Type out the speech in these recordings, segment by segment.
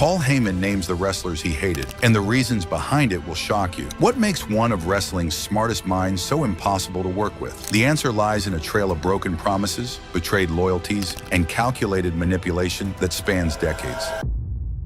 Paul Heyman names the wrestlers he hated, and the reasons behind it will shock you. What makes one of wrestling's smartest minds so impossible to work with? The answer lies in a trail of broken promises, betrayed loyalties, and calculated manipulation that spans decades.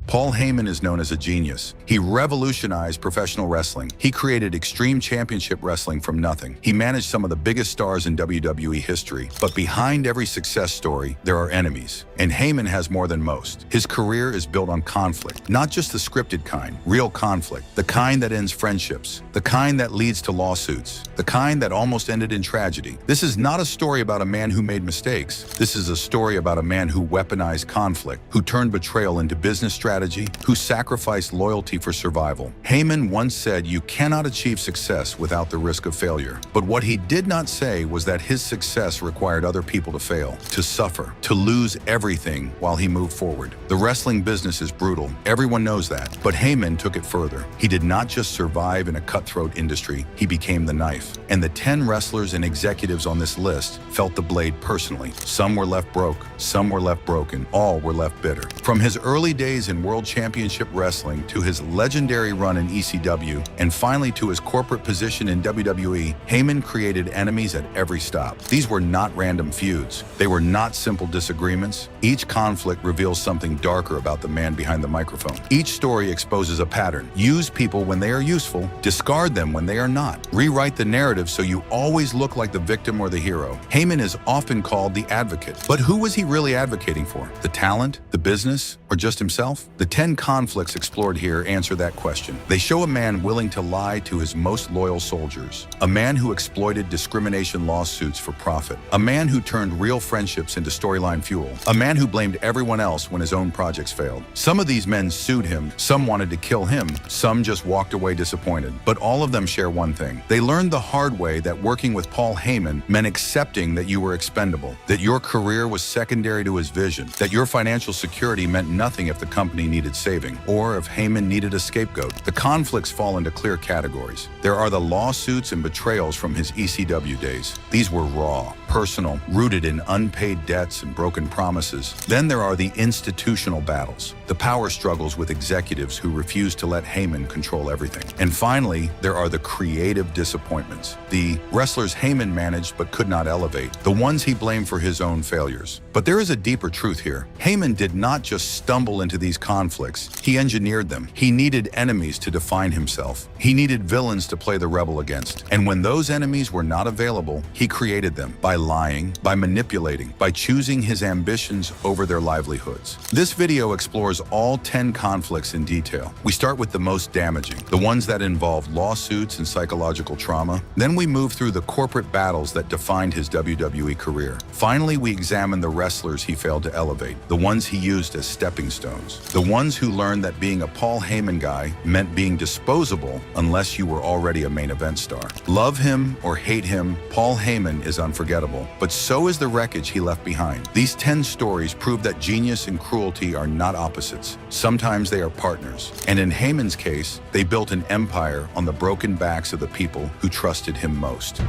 Paul Heyman is known as a genius. He revolutionized professional wrestling. He created Extreme Championship Wrestling from nothing. He managed some of the biggest stars in WWE history. But behind every success story, there are enemies. And Heyman has more than most. His career is built on conflict, not just the scripted kind, real conflict, the kind that ends friendships, the kind that leads to lawsuits, the kind that almost ended in tragedy. This is not a story about a man who made mistakes. This is a story about a man who weaponized conflict, who turned betrayal into business strategy, who sacrificed loyalty for survival. Heyman once said, "You cannot achieve success without the risk of failure." But what he did not say was that his success required other people to fail, to suffer, to lose everything while he moved forward. The wrestling business is brutal. Everyone knows that. But Heyman took it further. He did not just survive in a cutthroat industry. He became the knife. And the 10 wrestlers and executives on this list felt the blade personally. Some were left broke. Some were left broken. All were left bitter. From his early days in World Championship Wrestling to his legendary run in ECW, and finally to his corporate position in WWE, Heyman created enemies at every stop. These were not random feuds. They were not simple disagreements. Each conflict reveals something darker about the man behind the microphone. Each story exposes a pattern. Use people when they are useful, discard them when they are not. Rewrite the narrative so you always look like the victim or the hero. Heyman is often called the advocate. But who was he really advocating for? The talent, the business, or just himself? The 10 conflicts explored here answer that question. They show a man willing to lie to his most loyal soldiers, a man who exploited discrimination lawsuits for profit, a man who turned real friendships into storyline fuel, a man who blamed everyone else when his own projects failed. Some of these men sued him, some wanted to kill him, some just walked away disappointed. But all of them share one thing. They learned the hard way that working with Paul Heyman meant accepting that you were expendable, that your career was secondary to his vision, that your financial security meant nothing if the company needed saving, or if Heyman needed a scapegoat. The conflicts fall into clear categories. There are the lawsuits and betrayals from his ECW days. These were raw, personal, rooted in unpaid debts and broken promises. Then there are the institutional battles, the power struggles with executives who refuse to let Heyman control everything. And finally, there are the creative disappointments, the wrestlers Heyman managed but could not elevate, the ones he blamed for his own failures. But there is a deeper truth here. Heyman did not just stumble into these conflicts. He engineered them. He needed enemies to define himself. He needed villains to play the rebel against. And when those enemies were not available, he created them by lying, by manipulating, by choosing his ambitions over their livelihoods. This video explores all 10 conflicts in detail. We start with the most damaging, the ones that involve lawsuits and psychological trauma. Then we move through the corporate battles that defined his WWE career. Finally, we examine the wrestlers he failed to elevate, the ones he used as stepping stones, the ones who learned that being a Paul Heyman guy meant being disposable unless you were already a main event star. Love him or hate him, Paul Heyman is unforgettable, but so is the wreckage he left behind. These 10 stories prove that genius and cruelty are not opposites. Sometimes they are partners. And in Heyman's case, they built an empire on the broken backs of the people who trusted him most.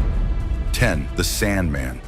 10. The Sandman.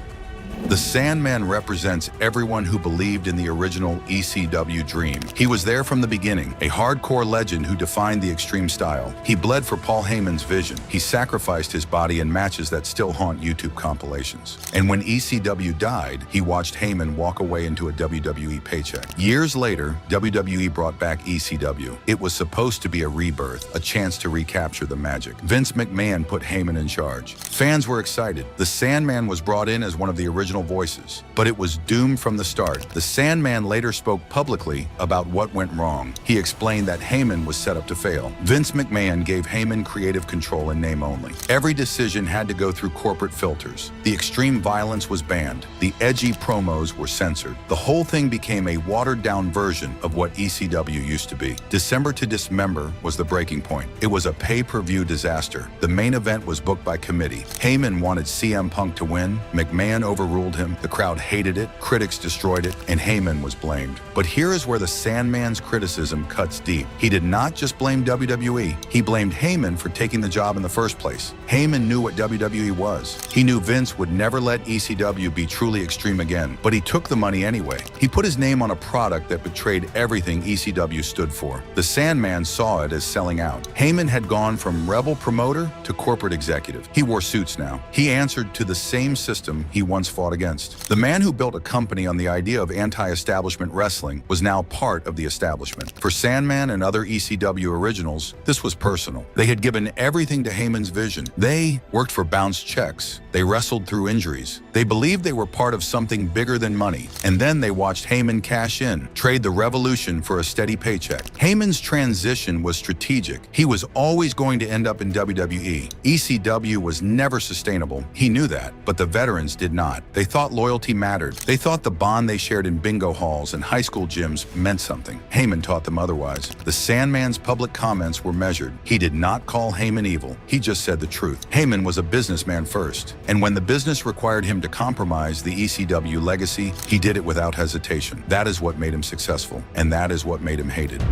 The Sandman represents everyone who believed in the original ECW dream. He was there from the beginning, a hardcore legend who defined the extreme style. He bled for Paul Heyman's vision. He sacrificed his body in matches that still haunt YouTube compilations. And when ECW died, he watched Heyman walk away into a WWE paycheck. Years later, WWE brought back ECW. It was supposed to be a rebirth, a chance to recapture the magic. Vince McMahon put Heyman in charge. Fans were excited. The Sandman was brought in as one of the original voices, but it was doomed from the start. The Sandman later spoke publicly about what went wrong. He explained that Heyman was set up to fail. Vince McMahon gave Heyman creative control in name only. Every decision had to go through corporate filters. The extreme violence was banned. The edgy promos were censored. The whole thing became a watered-down version of what ECW used to be. December to Dismember was the breaking point. It was a pay-per-view disaster. The main event was booked by committee. Heyman wanted CM Punk to win. McMahon overruled ruled him, the crowd hated it, critics destroyed it, and Heyman was blamed. But here is where the Sandman's criticism cuts deep. He did not just blame WWE, he blamed Heyman for taking the job in the first place. Heyman knew what WWE was. He knew Vince would never let ECW be truly extreme again, but he took the money anyway. He put his name on a product that betrayed everything ECW stood for. The Sandman saw it as selling out. Heyman had gone from rebel promoter to corporate executive. He wore suits now. He answered to the same system he once fought against. The man who built a company on the idea of anti-establishment wrestling was now part of the establishment. For Sandman and other ECW originals, this was personal. They had given everything to Heyman's vision. They worked for bounced checks. They wrestled through injuries. They believed they were part of something bigger than money. And then they watched Heyman cash in, trade the revolution for a steady paycheck. Heyman's transition was strategic. He was always going to end up in WWE. ECW was never sustainable. He knew that, but the veterans did not. They thought loyalty mattered. They thought the bond they shared in bingo halls and high school gyms meant something. Heyman taught them otherwise. The Sandman's public comments were measured. He did not call Heyman evil. He just said the truth. Heyman was a businessman first, and when the business required him to compromise the ECW legacy, he did it without hesitation. That is what made him successful, and that is what made him hated.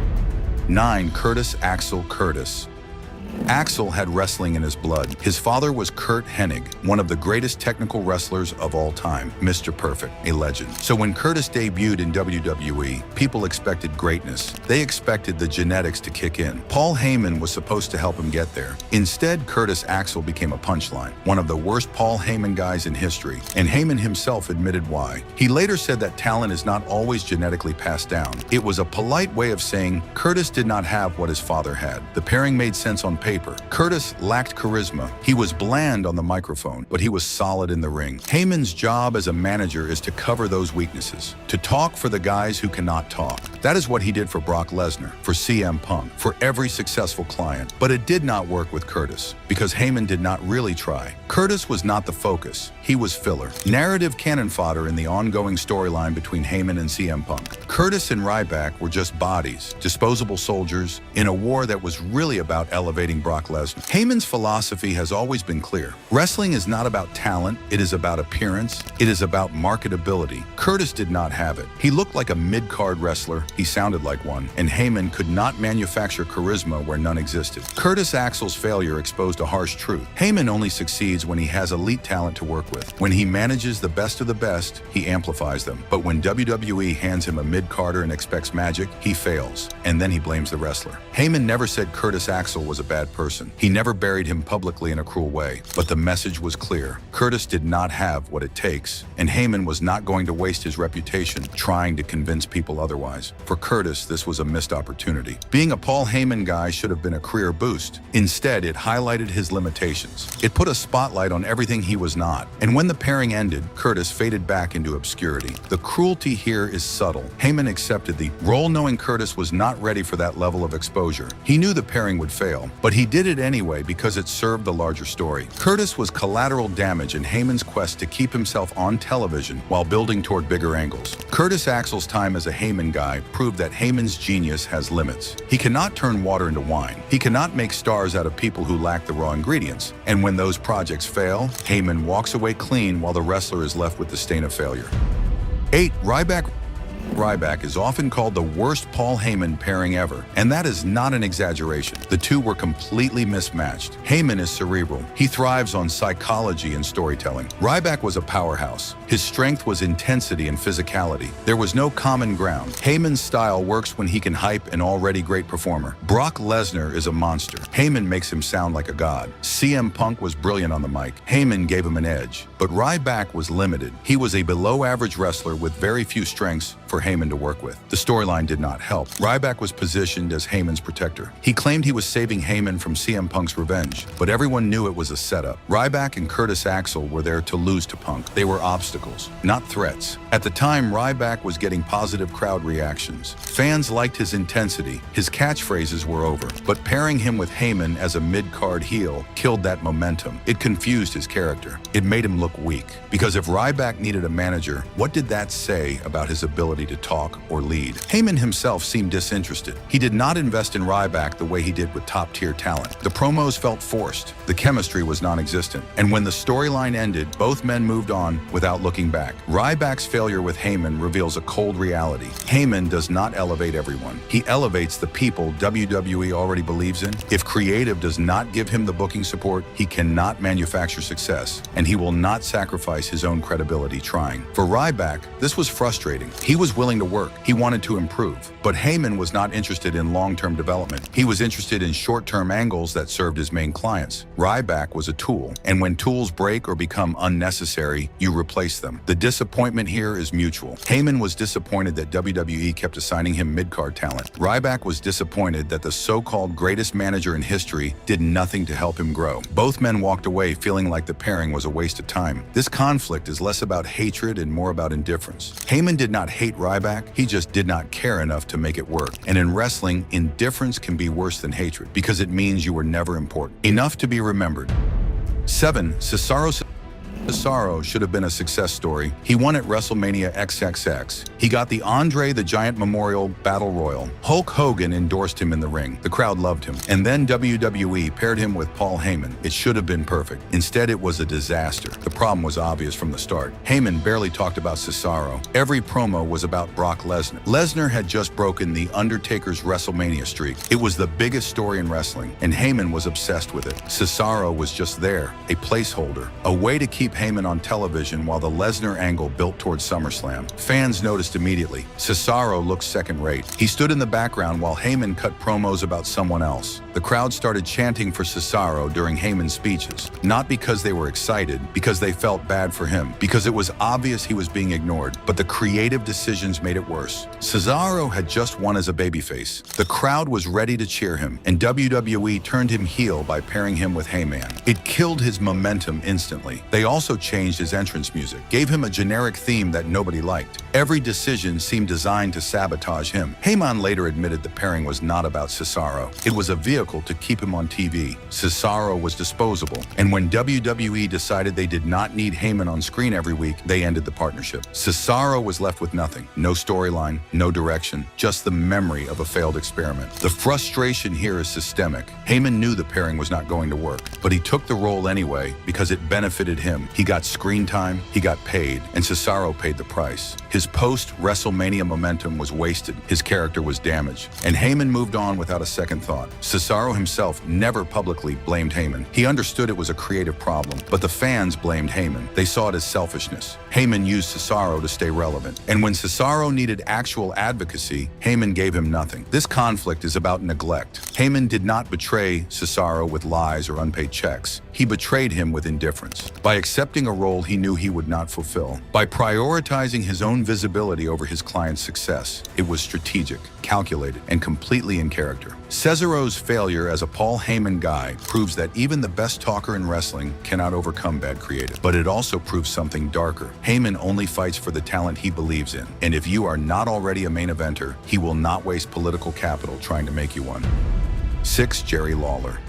9. Curtis Axel Curtis. Axel had wrestling in his blood. His father was Curt Hennig, one of the greatest technical wrestlers of all time, Mr. Perfect, a legend. So when Curtis debuted in WWE, people expected greatness. They expected the genetics to kick in. Paul Heyman was supposed to help him get there. Instead, Curtis Axel became a punchline, one of the worst Paul Heyman guys in history, and Heyman himself admitted why. He later said that talent is not always genetically passed down. It was a polite way of saying Curtis did not have what his father had. The pairing made sense on paper. Curtis lacked charisma. He was bland on the microphone, but he was solid in the ring. Heyman's job as a manager is to cover those weaknesses, to talk for the guys who cannot talk. That is what he did for Brock Lesnar, for CM Punk, for every successful client. But it did not work with Curtis, because Heyman did not really try. Curtis was not the focus. He was filler. Narrative cannon fodder in the ongoing storyline between Heyman and CM Punk. Curtis and Ryback were just bodies, disposable soldiers, in a war that was really about elevating Brock Lesnar. Heyman's philosophy has always been clear. Wrestling is not about talent, it is about appearance, it is about marketability. Curtis did not have it. He looked like a mid-card wrestler, he sounded like one, and Heyman could not manufacture charisma where none existed. Curtis Axel's failure exposed a harsh truth. Heyman only succeeds when he has elite talent to work with. When he manages the best of the best, he amplifies them. But when WWE hands him a mid-carder and expects magic, he fails, and then he blames the wrestler. Heyman never said Curtis Axel was a bad person. He never buried him publicly in a cruel way, but the message was clear. Curtis did not have what it takes, and Heyman was not going to waste his reputation trying to convince people otherwise. For Curtis, this was a missed opportunity. Being a Paul Heyman guy should have been a career boost. Instead, it highlighted his limitations. It put a spotlight on everything he was not. And when the pairing ended, Curtis faded back into obscurity. The cruelty here is subtle. Heyman accepted the role knowing Curtis was not ready for that level of exposure. He knew the pairing would fail, but he did it anyway because it served the larger story. Curtis was collateral damage in Heyman's quest to keep himself on television while building toward bigger angles. Curtis Axel's time as a Heyman guy proved that Heyman's genius has limits. He cannot turn water into wine. He cannot make stars out of people who lack the raw ingredients. And when those projects fail, Heyman walks away clean while the wrestler is left with the stain of failure. 8. Ryback is often called the worst Paul Heyman pairing ever, and that is not an exaggeration. The two were completely mismatched. Heyman is cerebral. He thrives on psychology and storytelling. Ryback was a powerhouse. His strength was intensity and physicality. There was no common ground. Heyman's style works when he can hype an already great performer. Brock Lesnar is a monster. Heyman makes him sound like a god. CM Punk was brilliant on the mic. Heyman gave him an edge. But Ryback was limited. He was a below-average wrestler with very few strengths for Heyman to work with. The storyline did not help. Ryback was positioned as Heyman's protector. He claimed he was saving Heyman from CM Punk's revenge, but everyone knew it was a setup. Ryback and Curtis Axel were there to lose to Punk. They were obstacles, not threats. At the time, Ryback was getting positive crowd reactions. Fans liked his intensity. His catchphrases were over, but pairing him with Heyman as a mid-card heel killed that momentum. It confused his character. It made him look look weak. Because if Ryback needed a manager, what did that say about his ability to talk or lead? Heyman himself seemed disinterested. He did not invest in Ryback the way he did with top-tier talent. The promos felt forced. The chemistry was non-existent. And when the storyline ended, both men moved on without looking back. Ryback's failure with Heyman reveals a cold reality. Heyman does not elevate everyone. He elevates the people WWE already believes in. If creative does not give him the booking support, he cannot manufacture success, and he will not sacrifice his own credibility trying. For Ryback, this was frustrating. He was willing to work. He wanted to improve. But Heyman was not interested in long-term development. He was interested in short-term angles that served his main clients. Ryback was a tool, and when tools break or become unnecessary, you replace them. The disappointment here is mutual. Heyman was disappointed that WWE kept assigning him mid-card talent. Ryback was disappointed that the so-called greatest manager in history did nothing to help him grow. Both men walked away feeling like the pairing was a waste of time. This conflict is less about hatred and more about indifference. Heyman did not hate Ryback, he just did not care enough to make it work. And in wrestling, indifference can be worse than hatred because it means you were never important. Enough to be remembered. 7. Cesaro should have been a success story. He won at WrestleMania XXX. He got the Andre the Giant Memorial Battle Royal. Hulk Hogan endorsed him in the ring. The crowd loved him. And then WWE paired him with Paul Heyman. It should have been perfect. Instead, it was a disaster. The problem was obvious from the start. Heyman barely talked about Cesaro. Every promo was about Brock Lesnar. Lesnar had just broken The Undertaker's WrestleMania streak. It was the biggest story in wrestling, and Heyman was obsessed with it. Cesaro was just there, a placeholder, a way to keep Heyman on television while the Lesnar angle built towards SummerSlam. Fans noticed immediately. Cesaro looked second-rate. He stood in the background while Heyman cut promos about someone else. The crowd started chanting for Cesaro during Heyman's speeches, not because they were excited, because they felt bad for him, because it was obvious he was being ignored, but the creative decisions made it worse. Cesaro had just won as a babyface. The crowd was ready to cheer him, and WWE turned him heel by pairing him with Heyman. It killed his momentum instantly. They also changed his entrance music, gave him a generic theme that nobody liked. Every decision seemed designed to sabotage him. Heyman later admitted the pairing was not about Cesaro. It was a vehicle to keep him on TV. Cesaro was disposable, and when WWE decided they did not need Heyman on screen every week, they ended the partnership. Cesaro was left with nothing. No storyline, no direction, just the memory of a failed experiment. The frustration here is systemic. Heyman knew the pairing was not going to work, but he took the role anyway because it benefited him. He got screen time, he got paid, and Cesaro paid the price. His post-WrestleMania momentum was wasted, his character was damaged, and Heyman moved on without a second thought. Cesaro himself never publicly blamed Heyman. He understood it was a creative problem, but the fans blamed Heyman. They saw it as selfishness. Heyman used Cesaro to stay relevant, and when Cesaro needed actual advocacy, Heyman gave him nothing. This conflict is about neglect. Heyman did not betray Cesaro with lies or unpaid checks. He betrayed him with indifference. By accepting a role he knew he would not fulfill. By prioritizing his own visibility over his client's success. It was strategic, calculated, and completely in character. Cesaro's failure as a Paul Heyman guy proves that even the best talker in wrestling cannot overcome bad creative. But it also proves something darker. Heyman only fights for the talent he believes in. And if you are not already a main eventer, he will not waste political capital trying to make you one. 6. Jerry Lawler.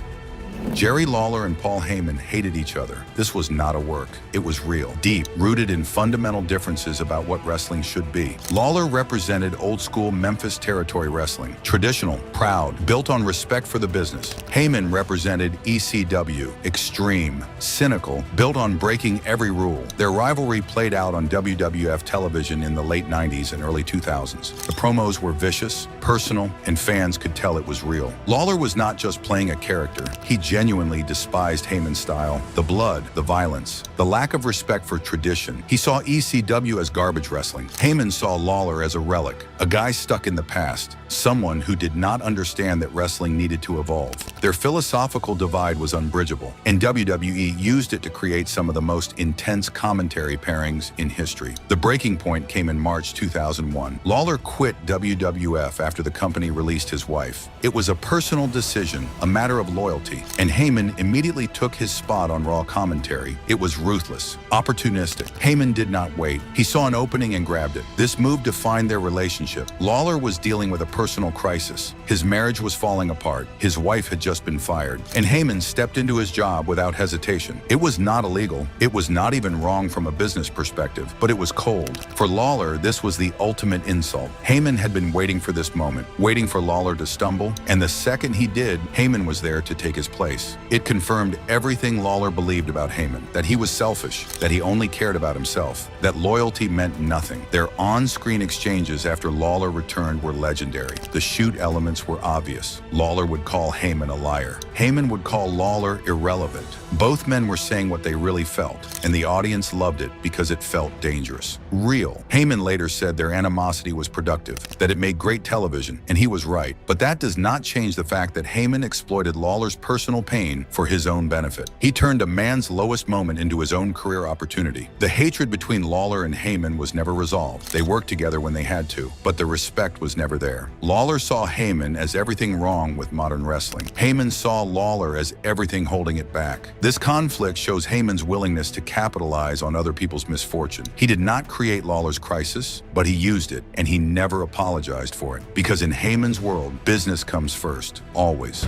Jerry Lawler and Paul Heyman hated each other. This was not a work. It was real, deep, rooted in fundamental differences about what wrestling should be. Lawler represented old-school Memphis territory wrestling, traditional, proud, built on respect for the business. Heyman represented ECW, extreme, cynical, built on breaking every rule. Their rivalry played out on WWF television in the late 90s and early 2000s. The promos were vicious, personal, and fans could tell it was real. Lawler was not just playing a character. He genuinely despised Heyman's style, the blood, the violence, the lack of respect for tradition. He saw ECW as garbage wrestling. Heyman saw Lawler as a relic, a guy stuck in the past, someone who did not understand that wrestling needed to evolve. Their philosophical divide was unbridgeable, and WWE used it to create some of the most intense commentary pairings in history. The breaking point came in March 2001. Lawler quit WWF after the company released his wife. It was a personal decision, a matter of loyalty. and Heyman immediately took his spot on Raw commentary. It was ruthless, opportunistic. Heyman did not wait. He saw an opening and grabbed it. This move defined their relationship. Lawler was dealing with a personal crisis. His marriage was falling apart. His wife had just been fired, and Heyman stepped into his job without hesitation. It was not illegal. It was not even wrong from a business perspective, but it was cold. For Lawler, this was the ultimate insult. Heyman had been waiting for this moment, waiting for Lawler to stumble, and the second he did, Heyman was there to take his place. It confirmed everything Lawler believed about Heyman, that he was selfish, that he only cared about himself, that loyalty meant nothing. Their on-screen exchanges after Lawler returned were legendary. The shoot elements were obvious. Lawler would call Heyman a liar. Heyman would call Lawler irrelevant. Both men were saying what they really felt, and the audience loved it because it felt dangerous. Real. Heyman later said their animosity was productive, that it made great television, and he was right. But that does not change the fact that Heyman exploited Lawler's personal pain for his own benefit. He turned a man's lowest moment into his own career opportunity. The hatred between Lawler and Heyman was never resolved. They worked together when they had to, but the respect was never there. Lawler saw Heyman as everything wrong with modern wrestling. Heyman saw Lawler as everything holding it back. This conflict shows Heyman's willingness to capitalize on other people's misfortune. He did not create Lawler's crisis, but he used it, and he never apologized for it. Because in Heyman's world, business comes first, always.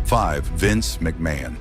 5. Vince McMahon.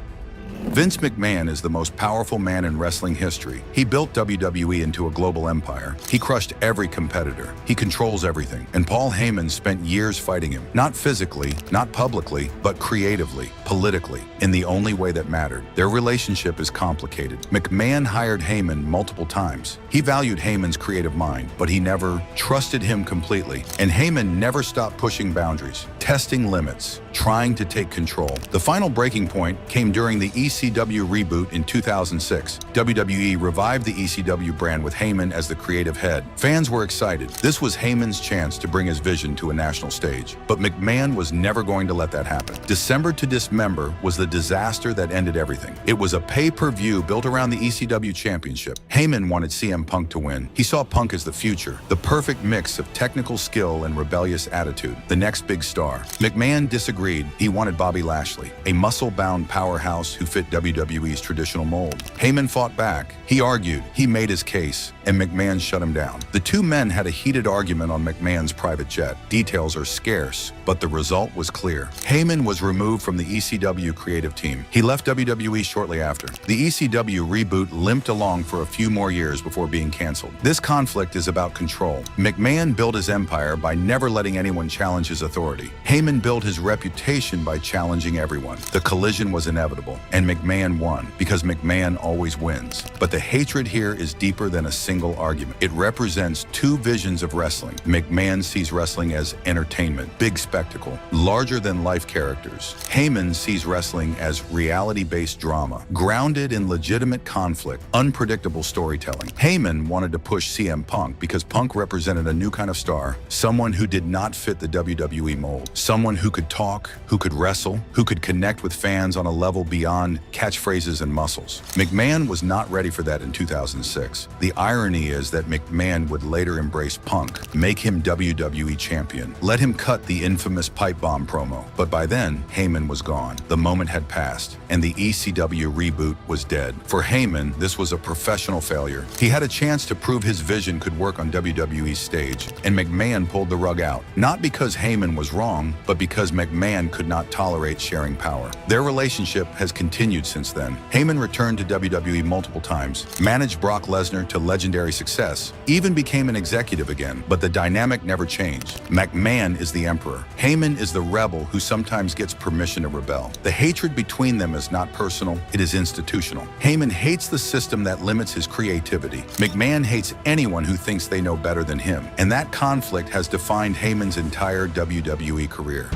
Vince McMahon is the most powerful man in wrestling history. He built WWE into a global empire. He crushed every competitor. He controls everything. And Paul Heyman spent years fighting him. Not physically, not publicly, but creatively, politically, in the only way that mattered. Their relationship is complicated. McMahon hired Heyman multiple times. He valued Heyman's creative mind, but he never trusted him completely. And Heyman never stopped pushing boundaries, testing limits, trying to take control. The final breaking point came during the ECW reboot in 2006. WWE revived the ECW brand with Heyman as the creative head. Fans were excited. This was Heyman's chance to bring his vision to a national stage. But McMahon was never going to let that happen. December to Dismember was the disaster that ended everything. It was a pay-per-view built around the ECW championship. Heyman wanted CM Punk to win. He saw Punk as the future, the perfect mix of technical skill and rebellious attitude, the next big star. McMahon disagreed. He wanted Bobby Lashley, a muscle-bound powerhouse who fit WWE's traditional mold. Heyman fought back. He argued. He made his case, and McMahon shut him down. The two men had a heated argument on McMahon's private jet. Details are scarce, but the result was clear. Heyman was removed from the ECW creative team. He left WWE shortly after. The ECW reboot limped along for a few more years before being canceled. This conflict is about control. McMahon built his empire by never letting anyone challenge his authority. Heyman built his reputation by challenging everyone. The collision was inevitable, and McMahon won, because McMahon always wins. But the hatred here is deeper than a single argument. It represents two visions of wrestling. McMahon sees wrestling as entertainment, big spectacle, larger-than-life characters. Heyman sees wrestling as reality-based drama, grounded in legitimate conflict, unpredictable storytelling. Heyman wanted to push CM Punk because Punk represented a new kind of star, someone who did not fit the WWE mold, someone who could talk, who could wrestle, who could connect with fans on a level beyond catchphrases and muscles. McMahon was not ready for that in 2006. The irony is that McMahon would later embrace Punk, make him WWE champion, let him cut the infamous pipe bomb promo. But by then, Heyman was gone. The moment had passed, and the ECW reboot was dead. For Heyman, this was a professional failure. He had a chance to prove his vision could work on WWE's stage, and McMahon pulled the rug out. Not because Heyman was wrong, but because McMahon could not tolerate sharing power. Their relationship has continued since then. Heyman returned to WWE multiple times, managed Brock Lesnar to legendary success, even became an executive again, but the dynamic never changed. McMahon is the emperor. Heyman is the rebel who sometimes gets permission to rebel. The hatred between them is not personal, it is institutional. Heyman hates the system that limits his creativity. McMahon hates anyone who thinks they know better than him, and that conflict has defined Heyman's entire WWE career.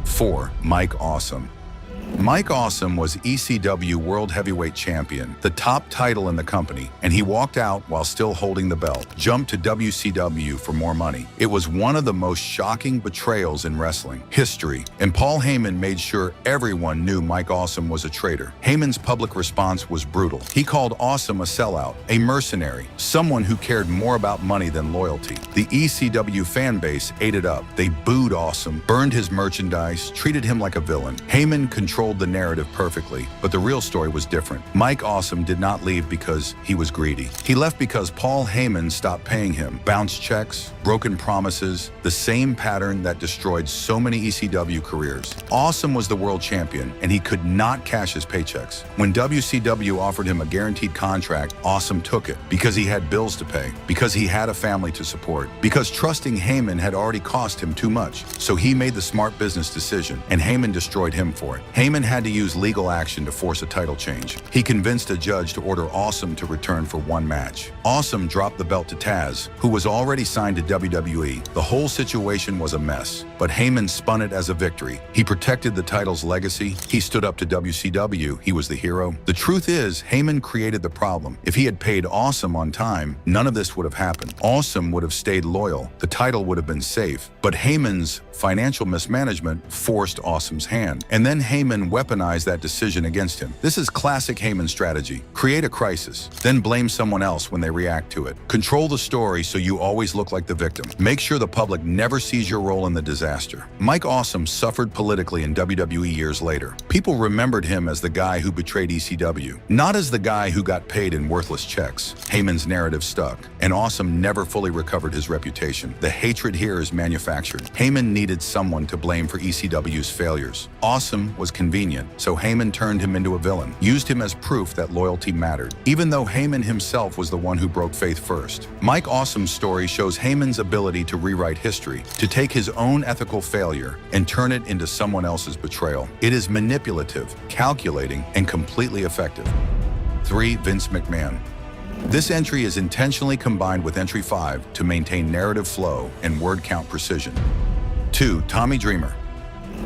4. Mike Awesome. Mike Awesome was ECW World Heavyweight Champion, the top title in the company, and he walked out while still holding the belt, jumped to WCW for more money. It was one of the most shocking betrayals in wrestling history, and Paul Heyman made sure everyone knew Mike Awesome was a traitor. Heyman's public response was brutal. He called Awesome a sellout, a mercenary, someone who cared more about money than loyalty. The ECW fan base ate it up. They booed Awesome, burned his merchandise, treated him like a villain. Heyman controlled controlled the narrative perfectly, but the real story was different. Mike Awesome did not leave because he was greedy. He left because Paul Heyman stopped paying him. Bounced checks, broken promises, the same pattern that destroyed so many ECW careers. Awesome was the world champion, and he could not cash his paychecks. When WCW offered him a guaranteed contract, Awesome took it because he had bills to pay, because he had a family to support, because trusting Heyman had already cost him too much. So he made the smart business decision, and Heyman destroyed him for it. Heyman had to use legal action to force a title change. He convinced a judge to order Awesome to return for one match. Awesome dropped the belt to Taz, who was already signed to WWE. The whole situation was a mess, but Heyman spun it as a victory. He protected the title's legacy. He stood up to WCW. He was the hero. The truth is, Heyman created the problem. If he had paid Awesome on time, none of this would have happened. Awesome would have stayed loyal. The title would have been safe. But Heyman's financial mismanagement forced Awesome's hand. And then Heyman weaponized that decision against him. This is classic Heyman strategy. Create a crisis, then blame someone else when they react to it. Control the story so you always look like the victim. Make sure the public never sees your role in the disaster. Mike Awesome suffered politically in WWE years later. People remembered him as the guy who betrayed ECW, not as the guy who got paid in worthless checks. Heyman's narrative stuck, and Awesome never fully recovered his reputation. The hatred here is manufactured. Heyman needed someone to blame for ECW's failures. Awesome was convenient, so Heyman turned him into a villain, used him as proof that loyalty mattered, even though Heyman himself was the one who broke faith first. Mike Awesome's story shows Heyman's ability to rewrite history, to take his own ethical failure and turn it into someone else's betrayal. It is manipulative, calculating, and completely effective. 3. Vince McMahon. This entry is intentionally combined with entry 5 to maintain narrative flow and word count precision. 2. Tommy Dreamer.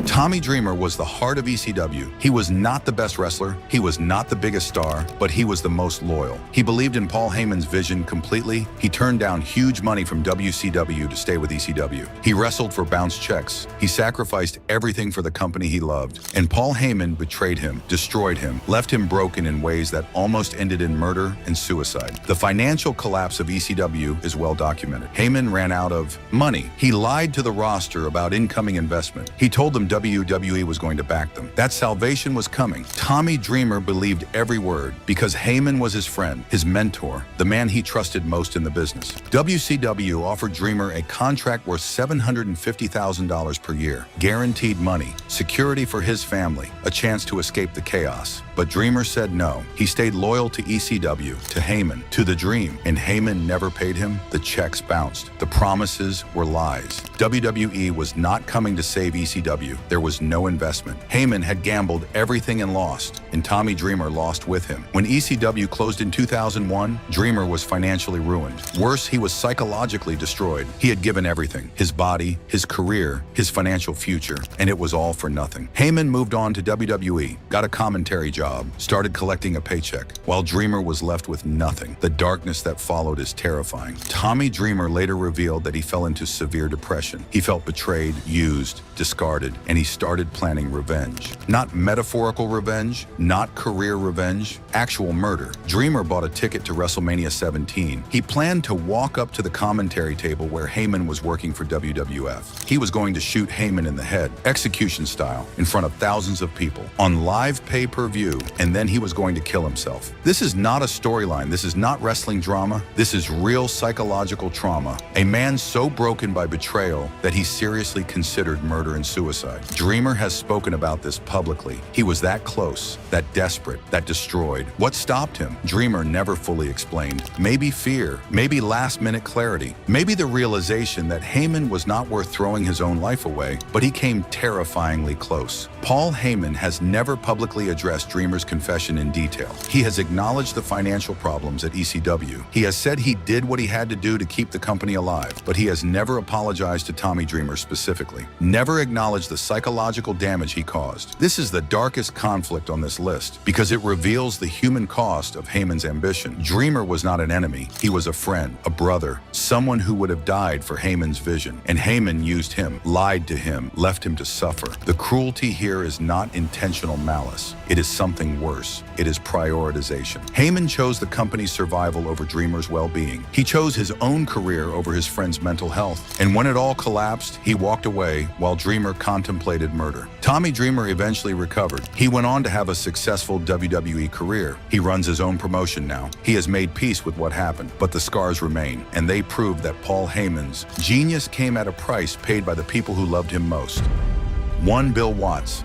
Tommy Dreamer was the heart of ECW. He was not the best wrestler, he was not the biggest star, but he was the most loyal. He believed in Paul Heyman's vision completely. He turned down huge money from WCW to stay with ECW. He wrestled for bounce checks. He sacrificed everything for the company he loved. And Paul Heyman betrayed him, destroyed him, left him broken in ways that almost ended in murder and suicide. The financial collapse of ECW is well documented. Heyman ran out of money. He lied to the roster about incoming investment. He told them WWE was going to back them, that salvation was coming. Tommy Dreamer believed every word because Heyman was his friend, his mentor, the man he trusted most in the business. WCW offered Dreamer a contract worth $750,000 per year, guaranteed money, security for his family, a chance to escape the chaos. But Dreamer said no. He stayed loyal to ECW, to Heyman, to the dream, and Heyman never paid him. The checks bounced. The promises were lies. WWE was not coming to save ECW. There was no investment. Heyman had gambled everything and lost, and Tommy Dreamer lost with him. When ECW closed in 2001, Dreamer was financially ruined. Worse, he was psychologically destroyed. He had given everything, his body, his career, his financial future, and it was all for nothing. Heyman moved on to WWE, got a commentary job, started collecting a paycheck, while Dreamer was left with nothing. The darkness that followed is terrifying. Tommy Dreamer later revealed that he fell into severe depression. He felt betrayed, used, discarded, and he started planning revenge. Not metaphorical revenge, not career revenge, actual murder. Dreamer bought a ticket to WrestleMania 17. He planned to walk up to the commentary table where Heyman was working for WWF. He was going to shoot Heyman in the head, execution style, in front of thousands of people, on live pay-per-view, and then he was going to kill himself. This is not a storyline. This is not wrestling drama. This is real psychological trauma. A man so broken by betrayal that he seriously considered murder and suicide. Dreamer has spoken about this publicly. He was that close, that desperate, that destroyed. What stopped him? Dreamer never fully explained. Maybe fear, maybe last-minute clarity, maybe the realization that Heyman was not worth throwing his own life away, but he came terrifyingly close. Paul Heyman has never publicly addressed Dreamer's confession in detail. He has acknowledged the financial problems at ECW. He has said he did what he had to do to keep the company alive, but he has never apologized to Tommy Dreamer specifically, never acknowledged the psychological damage he caused. This is the darkest conflict on this list because it reveals the human cost of Heyman's ambition. Dreamer was not an enemy. He was a friend, a brother, someone who would have died for Heyman's vision. And Heyman used him, lied to him, left him to suffer. The cruelty here is not intentional malice. It is something worse. It is prioritization. Heyman chose the company's survival over Dreamer's well-being. He chose his own career over his friend's mental health. And when it all collapsed, he walked away while Dreamer contemplated murder. Tommy Dreamer eventually recovered. He went on to have a successful WWE career. He runs his own promotion now. He has made peace with what happened, but the scars remain, and they prove that Paul Heyman's genius came at a price paid by the people who loved him most. 1. Bill Watts.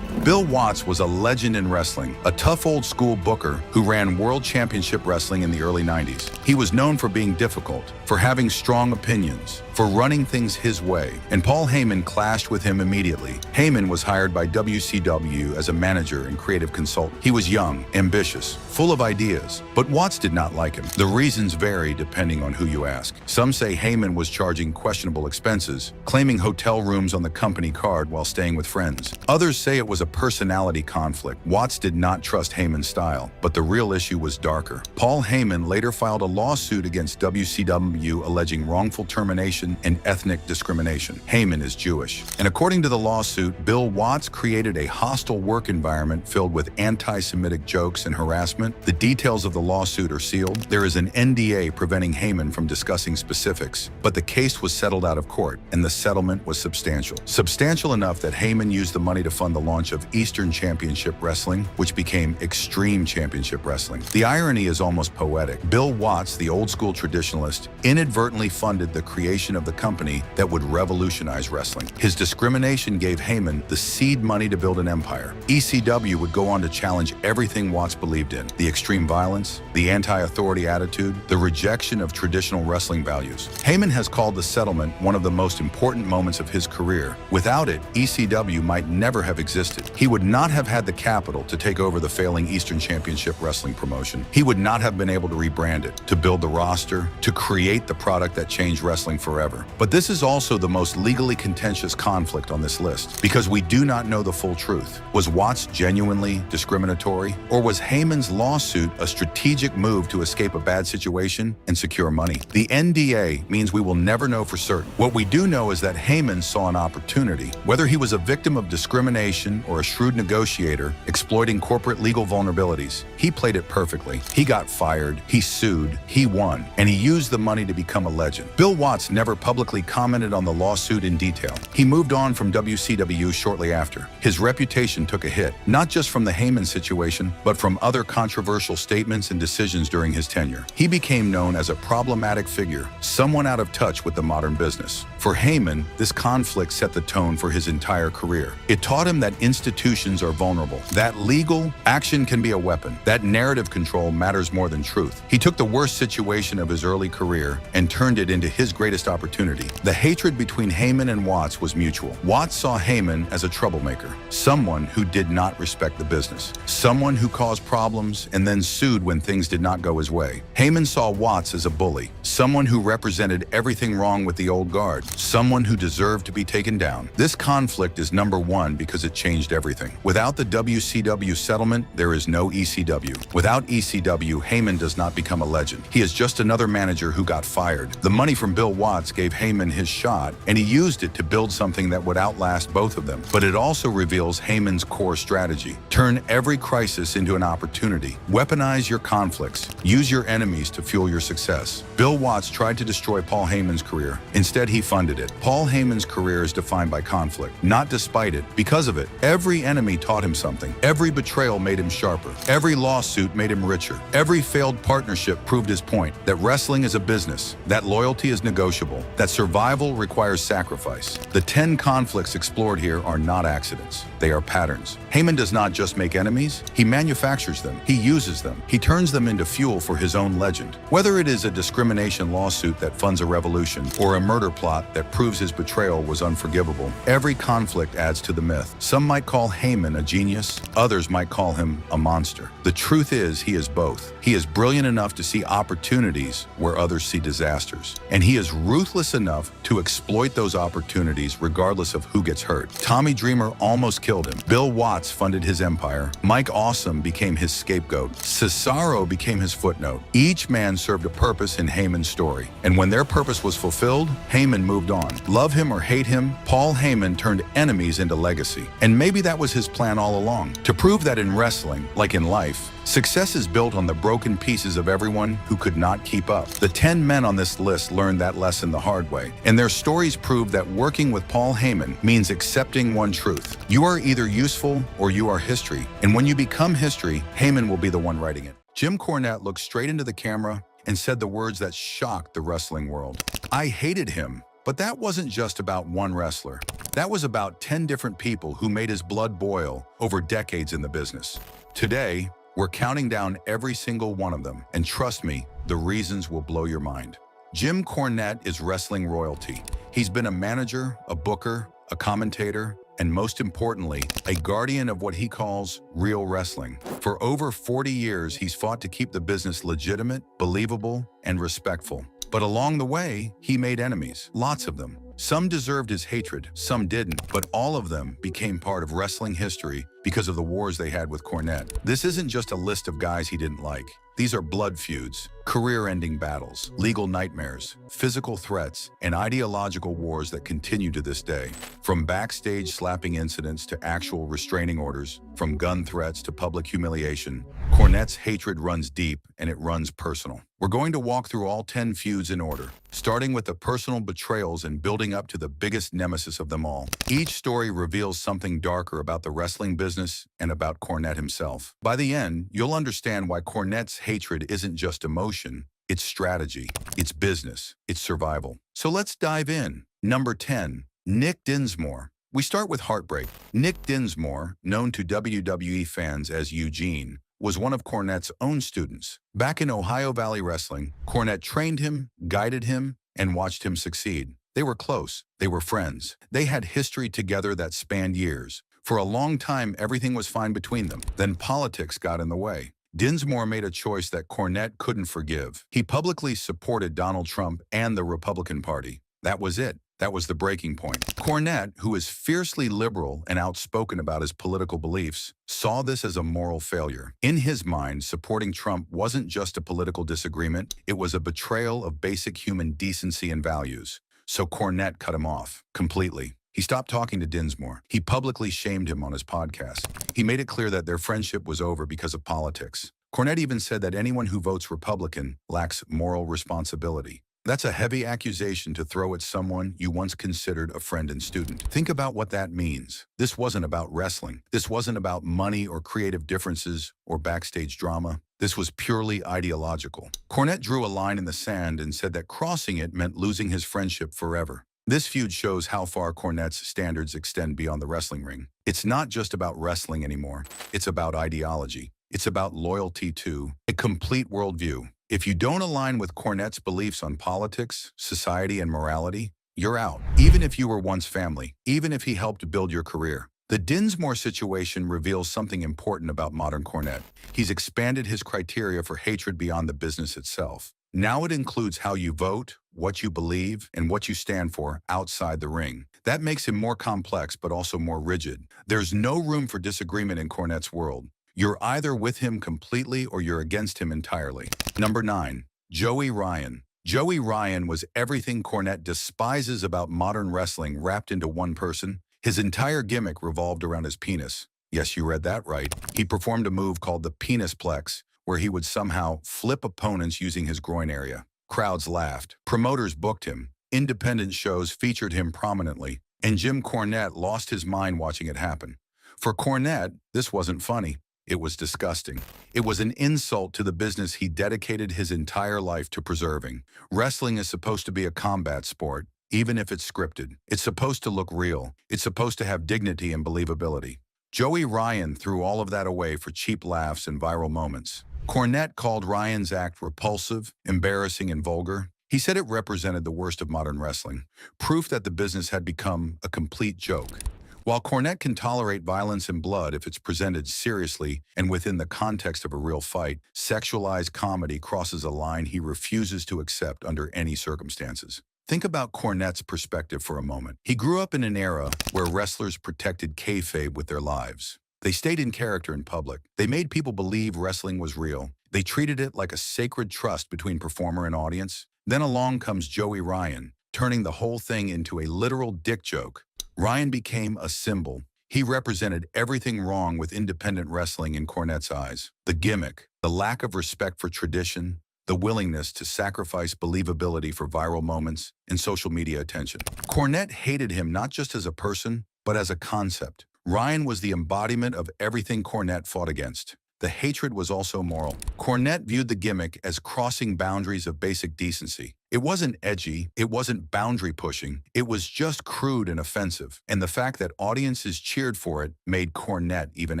Bill Watts was a legend in wrestling, a tough old school booker who ran World Championship Wrestling in the early 90s. He was known for being difficult, for having strong opinions, for running things his way, and Paul Heyman clashed with him immediately. Heyman was hired by WCW as a manager and creative consultant. He was young, ambitious, full of ideas, but Watts did not like him. The reasons vary depending on who you ask. Some say Heyman was charging questionable expenses, claiming hotel rooms on the company card while staying with friends. Others say it was a personality conflict. Watts did not trust Heyman's style, but the real issue was darker. Paul Heyman later filed a lawsuit against WCW alleging wrongful termination and ethnic discrimination. Heyman is Jewish. And according to the lawsuit, Bill Watts created a hostile work environment filled with anti-Semitic jokes and harassment. The details of the lawsuit are sealed. There is an NDA preventing Heyman from discussing specifics, but the case was settled out of court, and the settlement was substantial. Substantial enough that Heyman used the money to fund the launch of Eastern Championship Wrestling, which became Extreme Championship Wrestling. The irony is almost poetic. Bill Watts, the old-school traditionalist, inadvertently funded the creation of the company that would revolutionize wrestling. His discrimination gave Heyman the seed money to build an empire. ECW would go on to challenge everything Watts believed in: the extreme violence, the anti-authority attitude, the rejection of traditional wrestling values. Heyman has called the settlement one of the most important moments of his career. Without it, ECW might never have existed. He would not have had the capital to take over the failing Eastern Championship Wrestling promotion. He would not have been able to rebrand it, to build the roster, to create the product that changed wrestling forever. But this is also the most legally contentious conflict on this list, because we do not know the full truth. Was Watts genuinely discriminatory, or was Heyman's lawsuit a strategic move to escape a bad situation and secure money? The NDA means we will never know for certain. What we do know is that Heyman saw an opportunity. Whether he was a victim of discrimination or a shrewd negotiator exploiting corporate legal vulnerabilities, he played it perfectly. He got fired, he sued, he won, and he used the money to become a legend. Bill Watts never publicly commented on the lawsuit in detail. He moved on from WCW shortly after. His reputation took a hit, not just from the Heyman situation, but from other controversial statements and decisions during his tenure. He became known as a problematic figure, someone out of touch with the modern business. For Heyman, this conflict set the tone for his entire career. It taught him that institutions are vulnerable, that legal action can be a weapon, that narrative control matters more than truth. He took the worst situation of his early career and turned it into his greatest opportunity. The hatred between Heyman and Watts was mutual. Watts saw Heyman as a troublemaker, someone who did not respect the business, someone who caused problems and then sued when things did not go his way. Heyman saw Watts as a bully, someone who represented everything wrong with the old guard, someone who deserved to be taken down. This conflict is number one because it changed everything. Without the WCW settlement, there is no ECW. Without ECW, Heyman does not become a legend. He is just another manager who got fired. The money from Bill Watts gave Heyman his shot, and he used it to build something that would outlast both of them. But it also reveals Heyman's core strategy. Turn every crisis into an opportunity. Weaponize your conflicts. Use your enemies to fuel your success. Bill Watts tried to destroy Paul Heyman's career. Instead, he funded it. Paul Heyman's career is defined by conflict, not despite it. Because of it, every enemy taught him something. Every betrayal made him sharper. Every lawsuit made him richer. Every failed partnership proved his point, that wrestling is a business, that loyalty is negotiable, that survival requires sacrifice. The 10 conflicts explored here are not accidents. They are patterns. Heyman does not just make enemies, he manufactures them. He uses them. He turns them into fuel for his own legend. Whether it is a discrimination lawsuit that funds a revolution or a murder plot that proves his betrayal was unforgivable, every conflict adds to the myth. Some might call Heyman a genius, others might call him a monster. The truth is, he is both. He is brilliant enough to see opportunities where others see disasters, and he is ruthless ruthless enough to exploit those opportunities regardless of who gets hurt. Tommy Dreamer almost killed him. Bill Watts funded his empire. Mike Awesome became his scapegoat. Cesaro became his footnote. Each man served a purpose in Heyman's story. And when their purpose was fulfilled, Heyman moved on. Love him or hate him, Paul Heyman turned enemies into legacy. And maybe that was his plan all along. To prove that in wrestling, like in life, success is built on the broken pieces of everyone who could not keep up. The 10 men on this list learned that lesson the hard way, and their stories prove that working with Paul Heyman means accepting one truth. You are either useful or you are history, and when you become history, Heyman will be the one writing it. Jim Cornette looked straight into the camera and said the words that shocked the wrestling world. I hated him. But that wasn't just about one wrestler. That was about 10 different people who made his blood boil over decades in the business. Today, we're counting down every single one of them, and trust me, the reasons will blow your mind. Jim Cornette is wrestling royalty. He's been a manager, a booker, a commentator, and most importantly, a guardian of what he calls real wrestling. For over 40 years, he's fought to keep the business legitimate, believable, and respectful. But along the way, he made enemies, lots of them. Some deserved his hatred, some didn't, but all of them became part of wrestling history because of the wars they had with Cornette. This isn't just a list of guys he didn't like. These are blood feuds, career-ending battles, legal nightmares, physical threats, and ideological wars that continue to this day. From backstage slapping incidents to actual restraining orders, from gun threats to public humiliation, Cornette's hatred runs deep and it runs personal. We're going to walk through all 10 feuds in order, starting with the personal betrayals and building up to the biggest nemesis of them all. Each story reveals something darker about the wrestling business and about Cornette himself. By the end, you'll understand why Cornette's hatred isn't just emotion, it's strategy, it's business, it's survival. So let's dive in. Number 10, Nick Dinsmore. We start with heartbreak. Nick Dinsmore, known to WWE fans as Eugene, was one of Cornette's own students. Back in Ohio Valley Wrestling, Cornette trained him, guided him, and watched him succeed. They were close. They were friends. They had history together that spanned years. For a long time, everything was fine between them. Then politics got in the way. Dinsmore made a choice that Cornette couldn't forgive. He publicly supported Donald Trump and the Republican Party. That was it. That was the breaking point. Cornette, who is fiercely liberal and outspoken about his political beliefs, saw this as a moral failure. In his mind, supporting Trump wasn't just a political disagreement, it was a betrayal of basic human decency and values. So Cornette cut him off completely. He stopped talking to Dinsmore. He publicly shamed him on his podcast. He made it clear that their friendship was over because of politics. Cornette even said that anyone who votes Republican lacks moral responsibility. That's a heavy accusation to throw at someone you once considered a friend and student. Think about what that means. This wasn't about wrestling. This wasn't about money or creative differences or backstage drama. This was purely ideological. Cornette drew a line in the sand and said that crossing it meant losing his friendship forever. This feud shows how far Cornette's standards extend beyond the wrestling ring. It's not just about wrestling anymore. It's about ideology. It's about loyalty to a complete worldview. If you don't align with Cornette's beliefs on politics, society, and morality, you're out. Even if you were once family, even if he helped build your career. The Dinsmore situation reveals something important about modern Cornette. He's expanded his criteria for hatred beyond the business itself. Now it includes how you vote, what you believe, and what you stand for outside the ring. That makes him more complex, but also more rigid. There's no room for disagreement in Cornette's world. You're either with him completely or you're against him entirely. Number 9, Joey Ryan. Joey Ryan was everything Cornette despises about modern wrestling wrapped into one person. His entire gimmick revolved around his penis. Yes, you read that right. He performed a move called the penisplex, where he would somehow flip opponents using his groin area. Crowds laughed. Promoters booked him. Independent shows featured him prominently. And Jim Cornette lost his mind watching it happen. For Cornette, this wasn't funny. It was disgusting. It was an insult to the business he dedicated his entire life to preserving. Wrestling is supposed to be a combat sport, even if it's scripted. It's supposed to look real. It's supposed to have dignity and believability. Joey Ryan threw all of that away for cheap laughs and viral moments. Cornette called Ryan's act repulsive, embarrassing, and vulgar. He said it represented the worst of modern wrestling, proof that the business had become a complete joke. While Cornette can tolerate violence and blood if it's presented seriously and within the context of a real fight, sexualized comedy crosses a line he refuses to accept under any circumstances. Think about Cornette's perspective for a moment. He grew up in an era where wrestlers protected kayfabe with their lives. They stayed in character in public. They made people believe wrestling was real. They treated it like a sacred trust between performer and audience. Then along comes Joey Ryan, turning the whole thing into a literal dick joke. Ryan became a symbol. He represented everything wrong with independent wrestling in Cornette's eyes. The gimmick, the lack of respect for tradition, the willingness to sacrifice believability for viral moments and social media attention. Cornette hated him not just as a person, but as a concept. Ryan was the embodiment of everything Cornette fought against. The hatred was also moral. Cornette viewed the gimmick as crossing boundaries of basic decency. It wasn't edgy, it wasn't boundary pushing, it was just crude and offensive. And the fact that audiences cheered for it made Cornette even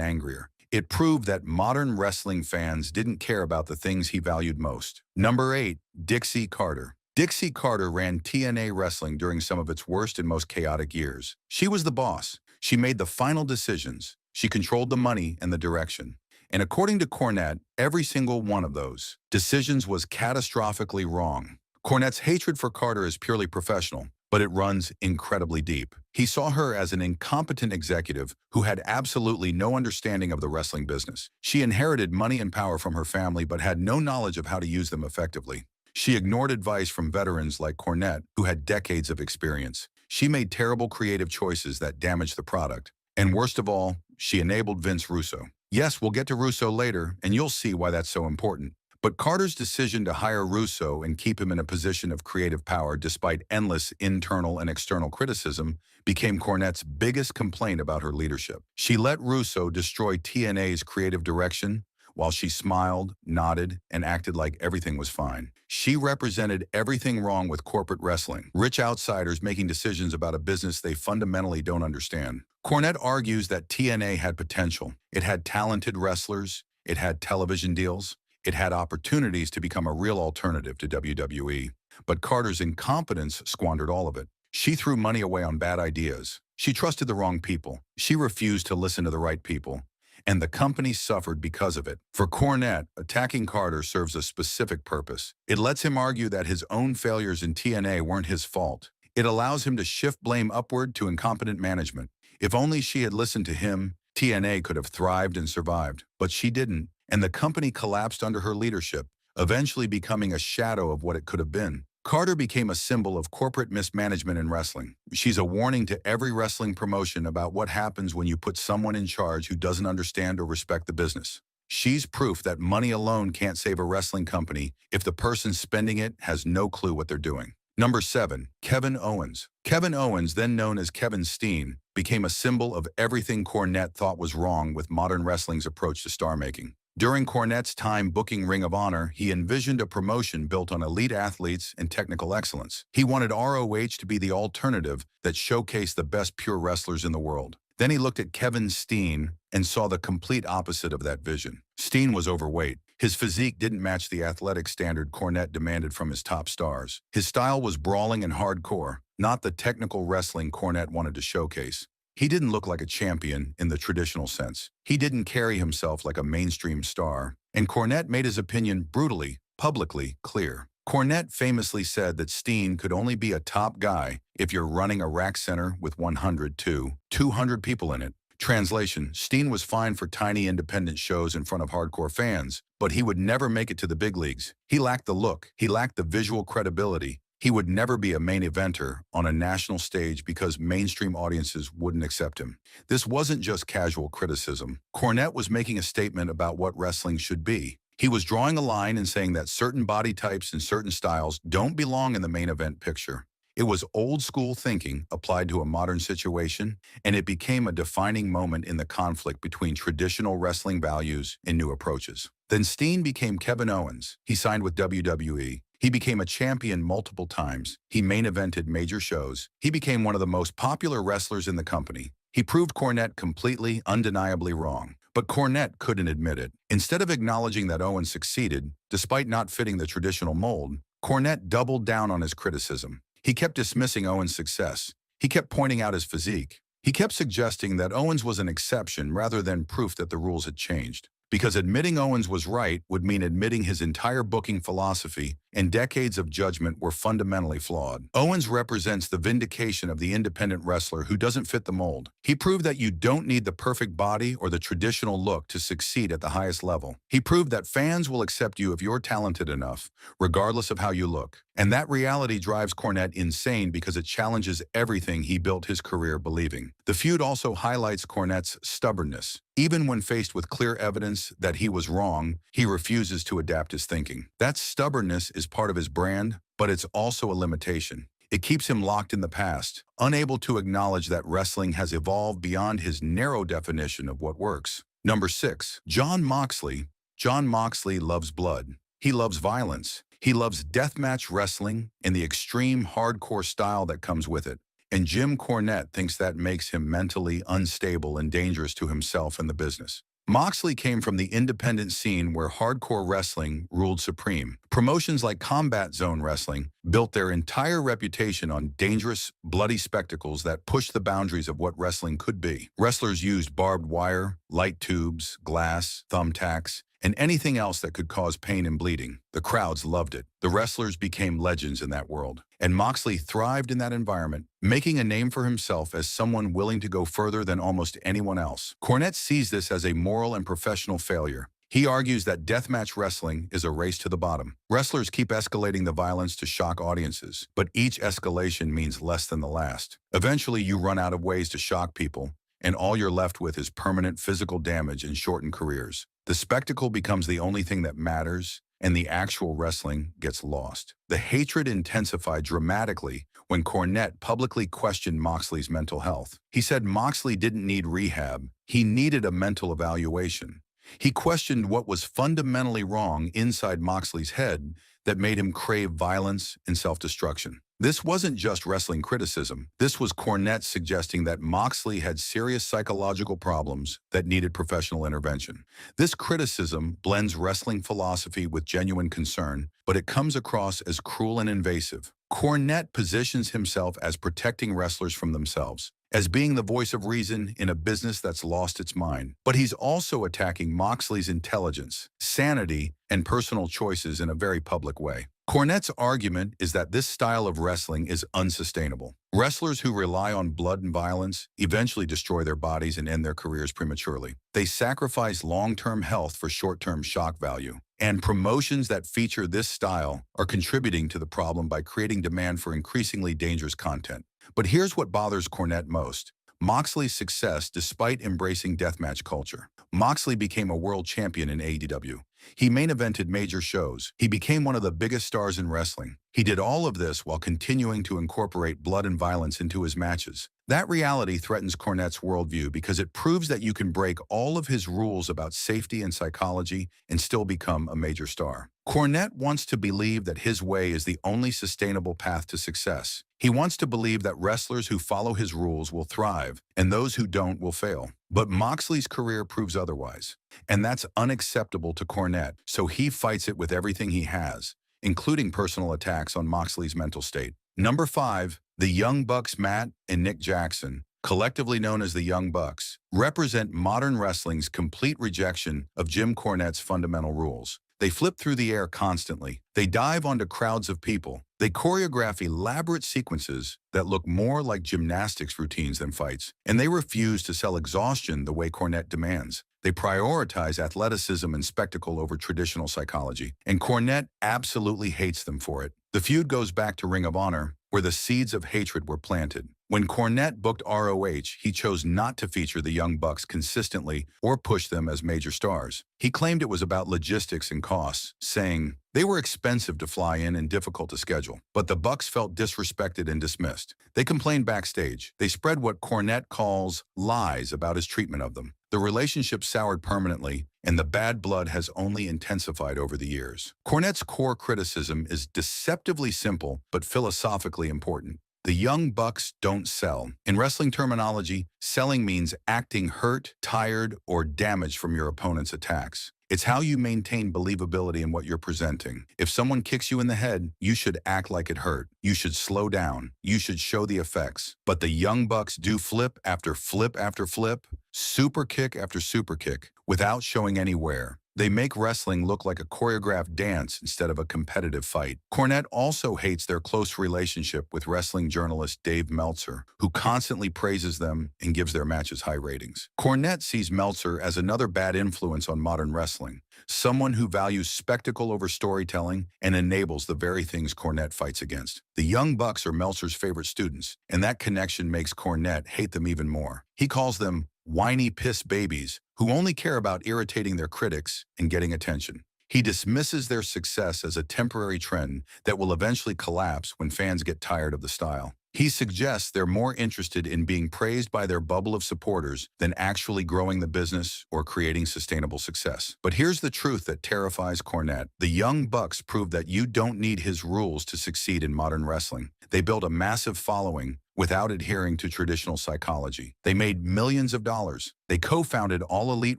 angrier. It proved that modern wrestling fans didn't care about the things he valued most. Number 8, Dixie Carter. Dixie Carter ran TNA Wrestling during some of its worst and most chaotic years. She was the boss. She made the final decisions. She controlled the money and the direction. And according to Cornette, every single one of those decisions was catastrophically wrong. Cornette's hatred for Carter is purely professional, but it runs incredibly deep. He saw her as an incompetent executive who had absolutely no understanding of the wrestling business. She inherited money and power from her family but had no knowledge of how to use them effectively. She ignored advice from veterans like Cornette, who had decades of experience. She made terrible creative choices that damaged the product. And worst of all, she enabled Vince Russo. Yes, we'll get to Russo later, and you'll see why that's so important. But Carter's decision to hire Russo and keep him in a position of creative power despite endless internal and external criticism became Cornette's biggest complaint about her leadership. She let Russo destroy TNA's creative direction while she smiled, nodded, and acted like everything was fine. She represented everything wrong with corporate wrestling, rich outsiders making decisions about a business they fundamentally don't understand. Cornette argues that TNA had potential. It had talented wrestlers, it had television deals, it had opportunities to become a real alternative to WWE. But Carter's incompetence squandered all of it. She threw money away on bad ideas. She trusted the wrong people. She refused to listen to the right people. And the company suffered because of it. For Cornette, attacking Carter serves a specific purpose. It lets him argue that his own failures in TNA weren't his fault. It allows him to shift blame upward to incompetent management. If only she had listened to him, TNA could have thrived and survived. But she didn't, and the company collapsed under her leadership, eventually becoming a shadow of what it could have been. Carter became a symbol of corporate mismanagement in wrestling. She's a warning to every wrestling promotion about what happens when you put someone in charge who doesn't understand or respect the business. She's proof that money alone can't save a wrestling company if the person spending it has no clue what they're doing. Number 7, Kevin Owens. Kevin Owens, then known as Kevin Steen, became a symbol of everything Cornette thought was wrong with modern wrestling's approach to star-making. During Cornette's time booking Ring of Honor, he envisioned a promotion built on elite athletes and technical excellence. He wanted ROH to be the alternative that showcased the best pure wrestlers in the world. Then he looked at Kevin Steen and saw the complete opposite of that vision. Steen was overweight. His physique didn't match the athletic standard Cornette demanded from his top stars. His style was brawling and hardcore, not the technical wrestling Cornette wanted to showcase. He didn't look like a champion in the traditional sense. He didn't carry himself like a mainstream star. And Cornette made his opinion brutally, publicly clear. Cornette famously said that Steen could only be a top guy if you're running a rec center with 100 to 200 people in it. Translation: Steen was fine for tiny independent shows in front of hardcore fans, but he would never make it to the big leagues. He lacked the look. He lacked the visual credibility. He would never be a main eventer on a national stage because mainstream audiences wouldn't accept him. This wasn't just casual criticism. Cornette was making a statement about what wrestling should be. He was drawing a line and saying that certain body types and certain styles don't belong in the main event picture. It was old school thinking applied to a modern situation, and it became a defining moment in the conflict between traditional wrestling values and new approaches. Then Steen became Kevin Owens. He signed with WWE. He became a champion multiple times. He main evented major shows. He became one of the most popular wrestlers in the company. He proved Cornette completely, undeniably wrong. But Cornette couldn't admit it. Instead of acknowledging that Owens succeeded, despite not fitting the traditional mold, Cornette doubled down on his criticism. He kept dismissing Owens' success. He kept pointing out his physique. He kept suggesting that Owens was an exception rather than proof that the rules had changed. because admitting Owens was right would mean admitting his entire booking philosophy and decades of judgment were fundamentally flawed. Owens represents the vindication of the independent wrestler who doesn't fit the mold. He proved that you don't need the perfect body or the traditional look to succeed at the highest level. He proved that fans will accept you if you're talented enough, regardless of how you look. And that reality drives Cornette insane because it challenges everything he built his career believing. The feud also highlights Cornette's stubbornness. Even when faced with clear evidence that he was wrong, he refuses to adapt his thinking. That stubbornness is part of his brand, but it's also a limitation. It keeps him locked in the past, unable to acknowledge that wrestling has evolved beyond his narrow definition of what works. Number 6. Jon Moxley. Jon Moxley loves blood. He loves violence. He loves deathmatch wrestling and the extreme hardcore style that comes with it. And Jim Cornette thinks that makes him mentally unstable and dangerous to himself and the business. Moxley came from the independent scene where hardcore wrestling ruled supreme. Promotions like Combat Zone Wrestling built their entire reputation on dangerous, bloody spectacles that pushed the boundaries of what wrestling could be. Wrestlers used barbed wire, light tubes, glass, thumbtacks, and anything else that could cause pain and bleeding. The crowds loved it. The wrestlers became legends in that world. And Moxley thrived in that environment, making a name for himself as someone willing to go further than almost anyone else. Cornette sees this as a moral and professional failure. He argues that deathmatch wrestling is a race to the bottom. Wrestlers keep escalating the violence to shock audiences, but each escalation means less than the last. Eventually, you run out of ways to shock people, and all you're left with is permanent physical damage and shortened careers. The spectacle becomes the only thing that matters, and the actual wrestling gets lost. The hatred intensified dramatically when Cornette publicly questioned Moxley's mental health. He said Moxley didn't need rehab, he needed a mental evaluation. He questioned what was fundamentally wrong inside Moxley's head that made him crave violence and self-destruction. This wasn't just wrestling criticism. This was Cornette suggesting that Moxley had serious psychological problems that needed professional intervention. This criticism blends wrestling philosophy with genuine concern, but it comes across as cruel and invasive. Cornette positions himself as protecting wrestlers from themselves, as being the voice of reason in a business that's lost its mind. But he's also attacking Moxley's intelligence, sanity, and personal choices in a very public way. Cornette's argument is that this style of wrestling is unsustainable. Wrestlers who rely on blood and violence eventually destroy their bodies and end their careers prematurely. They sacrifice long-term health for short-term shock value. And promotions that feature this style are contributing to the problem by creating demand for increasingly dangerous content. But here's what bothers Cornette most: Moxley's success despite embracing deathmatch culture. Moxley became a world champion in AEW. He main evented major shows. He became one of the biggest stars in wrestling. He did all of this while continuing to incorporate blood and violence into his matches. That reality threatens Cornette's worldview because it proves that you can break all of his rules about safety and psychology and still become a major star. Cornette wants to believe that his way is the only sustainable path to success. He wants to believe that wrestlers who follow his rules will thrive and those who don't will fail. But Moxley's career proves otherwise. And that's unacceptable to Cornette, so he fights it with everything he has, including personal attacks on Moxley's mental state. Number 5, the Young Bucks. Matt and Nick Jackson, collectively known as the Young Bucks, represent modern wrestling's complete rejection of Jim Cornette's fundamental rules. They flip through the air constantly. They dive onto crowds of people. They choreograph elaborate sequences that look more like gymnastics routines than fights. And they refuse to sell exhaustion the way Cornette demands. They prioritize athleticism and spectacle over traditional psychology. And Cornette absolutely hates them for it. The feud goes back to Ring of Honor, where the seeds of hatred were planted. When Cornette booked ROH, he chose not to feature the Young Bucks consistently or push them as major stars. He claimed it was about logistics and costs, saying they were expensive to fly in and difficult to schedule. But the Bucks felt disrespected and dismissed. They complained backstage. They spread what Cornette calls lies about his treatment of them. The relationship soured permanently, and the bad blood has only intensified over the years. Cornette's core criticism is deceptively simple but philosophically important. The Young Bucks don't sell. In wrestling terminology, selling means acting hurt, tired, or damaged from your opponent's attacks. It's how you maintain believability in what you're presenting. If someone kicks you in the head, you should act like it hurt. You should slow down. You should show the effects. But the Young Bucks do flip after flip after flip, super kick after super kick, without showing any wear. They make wrestling look like a choreographed dance instead of a competitive fight. Cornette also hates their close relationship with wrestling journalist Dave Meltzer, who constantly praises them and gives their matches high ratings. Cornette sees Meltzer as another bad influence on modern wrestling, someone who values spectacle over storytelling and enables the very things Cornette fights against. The Young Bucks are Meltzer's favorite students, and that connection makes Cornette hate them even more. He calls them whiny piss babies who only care about irritating their critics and getting attention. He dismisses their success as a temporary trend that will eventually collapse when fans get tired of the style. He suggests they're more interested in being praised by their bubble of supporters than actually growing the business or creating sustainable success. But here's the truth that terrifies Cornette. The Young Bucks prove that you don't need his rules to succeed in modern wrestling. They built a massive following without adhering to traditional psychology. They made millions of dollars. They co-founded All Elite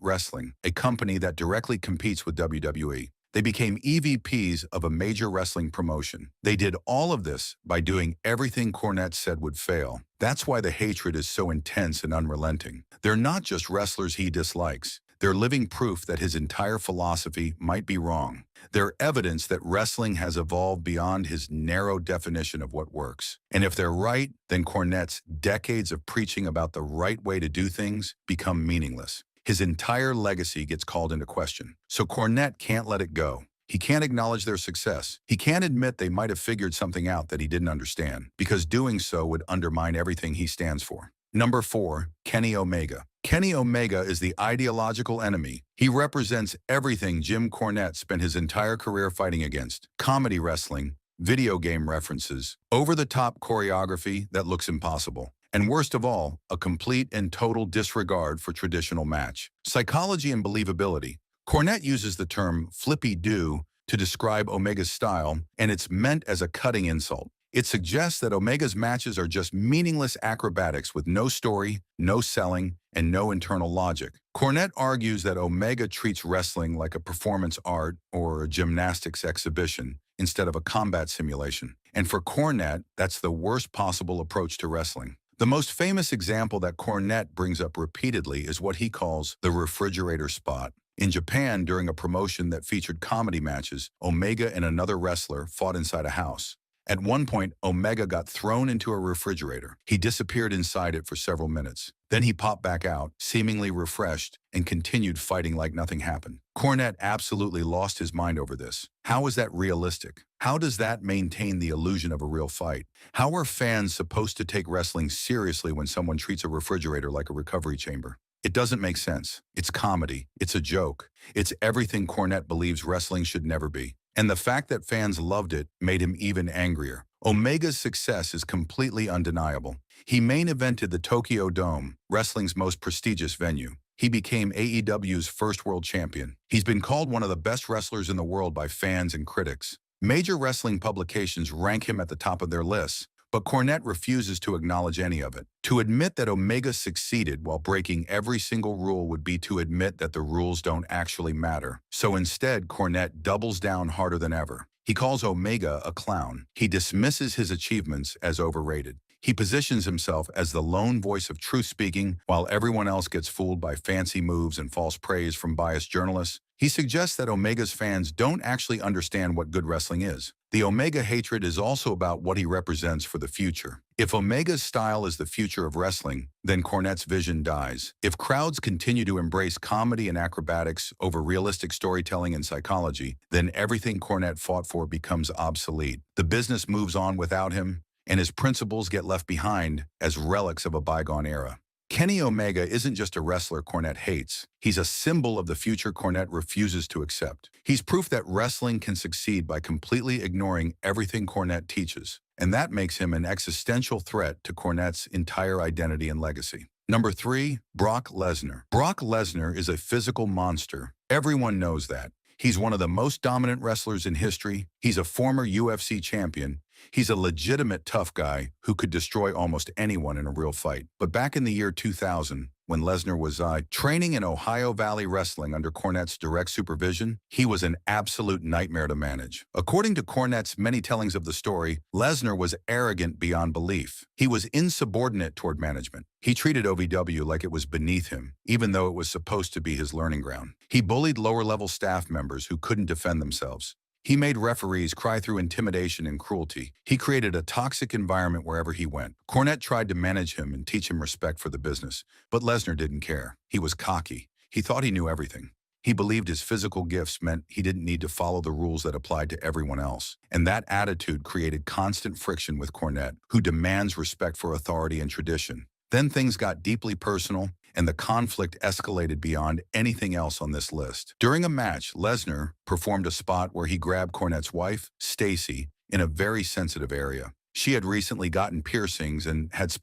Wrestling, a company that directly competes with WWE. They became EVPs of a major wrestling promotion. They did all of this by doing everything Cornette said would fail. That's why the hatred is so intense and unrelenting. They're not just wrestlers he dislikes. They're living proof that his entire philosophy might be wrong. They're evidence that wrestling has evolved beyond his narrow definition of what works. And if they're right, then Cornette's decades of preaching about the right way to do things become meaningless. His entire legacy gets called into question. So Cornette can't let it go. He can't acknowledge their success. He can't admit they might have figured something out that he didn't understand, because doing so would undermine everything he stands for. Number 4, Kenny Omega. Kenny Omega is the ideological enemy. He represents everything Jim Cornette spent his entire career fighting against: comedy wrestling, video game references, over-the-top choreography that looks impossible, and worst of all, a complete and total disregard for traditional match psychology and believability. Cornette uses the term flippy-do to describe Omega's style, and it's meant as a cutting insult. It suggests that Omega's matches are just meaningless acrobatics with no story, no selling, and no internal logic. Cornette argues that Omega treats wrestling like a performance art or a gymnastics exhibition instead of a combat simulation. And for Cornette, that's the worst possible approach to wrestling. The most famous example that Cornette brings up repeatedly is what he calls the refrigerator spot. In Japan, during a promotion that featured comedy matches, Omega and another wrestler fought inside a house. At one point, Omega got thrown into a refrigerator. He disappeared inside it for several minutes. Then he popped back out, seemingly refreshed, and continued fighting like nothing happened. Cornette absolutely lost his mind over this. How is that realistic? How does that maintain the illusion of a real fight? How are fans supposed to take wrestling seriously when someone treats a refrigerator like a recovery chamber? It doesn't make sense. It's comedy. It's a joke. It's everything Cornette believes wrestling should never be. And the fact that fans loved it made him even angrier. Omega's success is completely undeniable. He main evented the Tokyo Dome, wrestling's most prestigious venue. He became AEW's first world champion. He's been called one of the best wrestlers in the world by fans and critics. Major wrestling publications rank him at the top of their lists, but Cornette refuses to acknowledge any of it. To admit that Omega succeeded while breaking every single rule would be to admit that the rules don't actually matter. So instead, Cornette doubles down harder than ever. He calls Omega a clown. He dismisses his achievements as overrated. He positions himself as the lone voice of truth-speaking while everyone else gets fooled by fancy moves and false praise from biased journalists. He suggests that Omega's fans don't actually understand what good wrestling is. The Omega hatred is also about what he represents for the future. If Omega's style is the future of wrestling, then Cornette's vision dies. If crowds continue to embrace comedy and acrobatics over realistic storytelling and psychology, then everything Cornette fought for becomes obsolete. The business moves on without him, and his principles get left behind as relics of a bygone era. Kenny Omega isn't just a wrestler Cornette hates. He's a symbol of the future Cornette refuses to accept. He's proof that wrestling can succeed by completely ignoring everything Cornette teaches, and that makes him an existential threat to Cornette's entire identity and legacy. Number 3, Brock Lesnar. Brock Lesnar is a physical monster. Everyone knows that. He's one of the most dominant wrestlers in history. He's a former UFC champion, He's a legitimate tough guy who could destroy almost anyone in a real fight. But back in the year 2000, when Lesnar was training in Ohio Valley Wrestling under Cornette's direct supervision, he was an absolute nightmare to manage. According to Cornette's many tellings of the story, Lesnar was arrogant beyond belief. He was insubordinate toward management. He treated OVW like it was beneath him, even though it was supposed to be his learning ground. He bullied lower-level staff members who couldn't defend themselves. He made referees cry through intimidation and cruelty. He created a toxic environment wherever he went. Cornette tried to manage him and teach him respect for the business, but Lesnar didn't care. He was cocky. He thought he knew everything. He believed his physical gifts meant he didn't need to follow the rules that applied to everyone else. And that attitude created constant friction with Cornette, who demands respect for authority and tradition. Then things got deeply personal, and the conflict escalated beyond anything else on this list. During a match, Lesnar performed a spot where he grabbed Cornette's wife, Stacy, in a very sensitive area. She had recently gotten piercings and had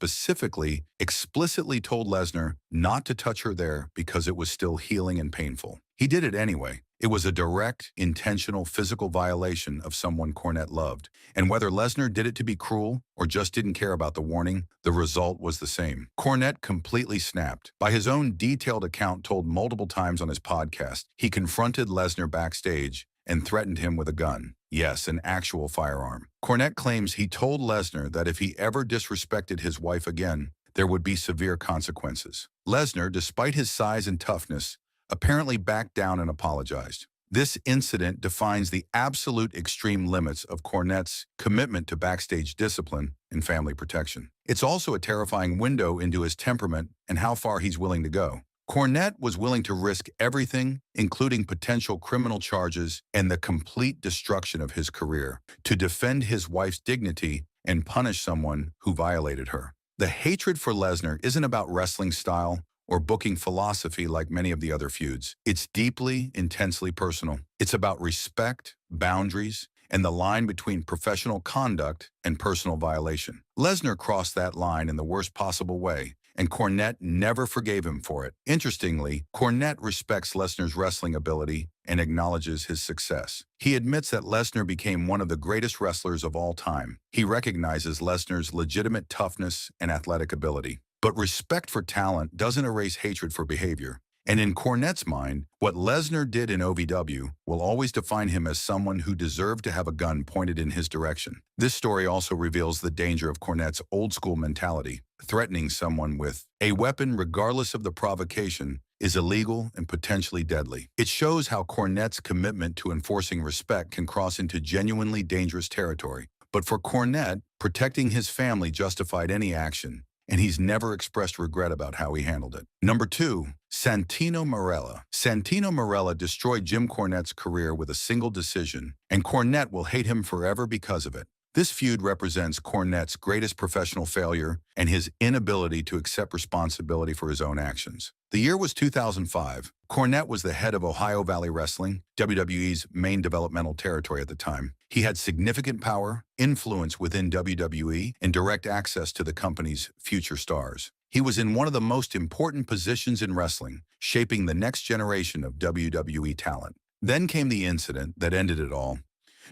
explicitly told Lesnar not to touch her there because it was still healing and painful. He did it anyway. It was a direct, intentional physical violation of someone Cornette loved. And whether Lesnar did it to be cruel or just didn't care about the warning, the result was the same. Cornette completely snapped. By his own detailed account told multiple times on his podcast, he confronted Lesnar backstage and threatened him with a gun. Yes, an actual firearm. Cornette claims he told Lesnar that if he ever disrespected his wife again, there would be severe consequences. Lesnar, despite his size and toughness, apparently backed down and apologized. This incident defines the absolute extreme limits of Cornette's commitment to backstage discipline and family protection. It's also a terrifying window into his temperament and how far he's willing to go. Cornette was willing to risk everything, including potential criminal charges and the complete destruction of his career, to defend his wife's dignity and punish someone who violated her. The hatred for Lesnar isn't about wrestling style or booking philosophy like many of the other feuds. It's deeply, intensely personal. It's about respect, boundaries, and the line between professional conduct and personal violation. Lesnar crossed that line in the worst possible way, and Cornette never forgave him for it. Interestingly, Cornette respects Lesnar's wrestling ability and acknowledges his success. He admits that Lesnar became one of the greatest wrestlers of all time. He recognizes Lesnar's legitimate toughness and athletic ability. But respect for talent doesn't erase hatred for behavior. And in Cornette's mind, what Lesnar did in OVW will always define him as someone who deserved to have a gun pointed in his direction. This story also reveals the danger of Cornette's old-school mentality. Threatening someone with a weapon, regardless of the provocation, is illegal and potentially deadly. It shows how Cornette's commitment to enforcing respect can cross into genuinely dangerous territory. But for Cornette, protecting his family justified any action, and he's never expressed regret about how he handled it. Number 2, Santino Marella. Santino Marella destroyed Jim Cornette's career with a single decision, and Cornette will hate him forever because of it. This feud represents Cornette's greatest professional failure and his inability to accept responsibility for his own actions. The year was 2005. Cornette was the head of Ohio Valley Wrestling, WWE's main developmental territory at the time. He had significant power, influence within WWE, and direct access to the company's future stars. He was in one of the most important positions in wrestling, shaping the next generation of WWE talent. Then came the incident that ended it all.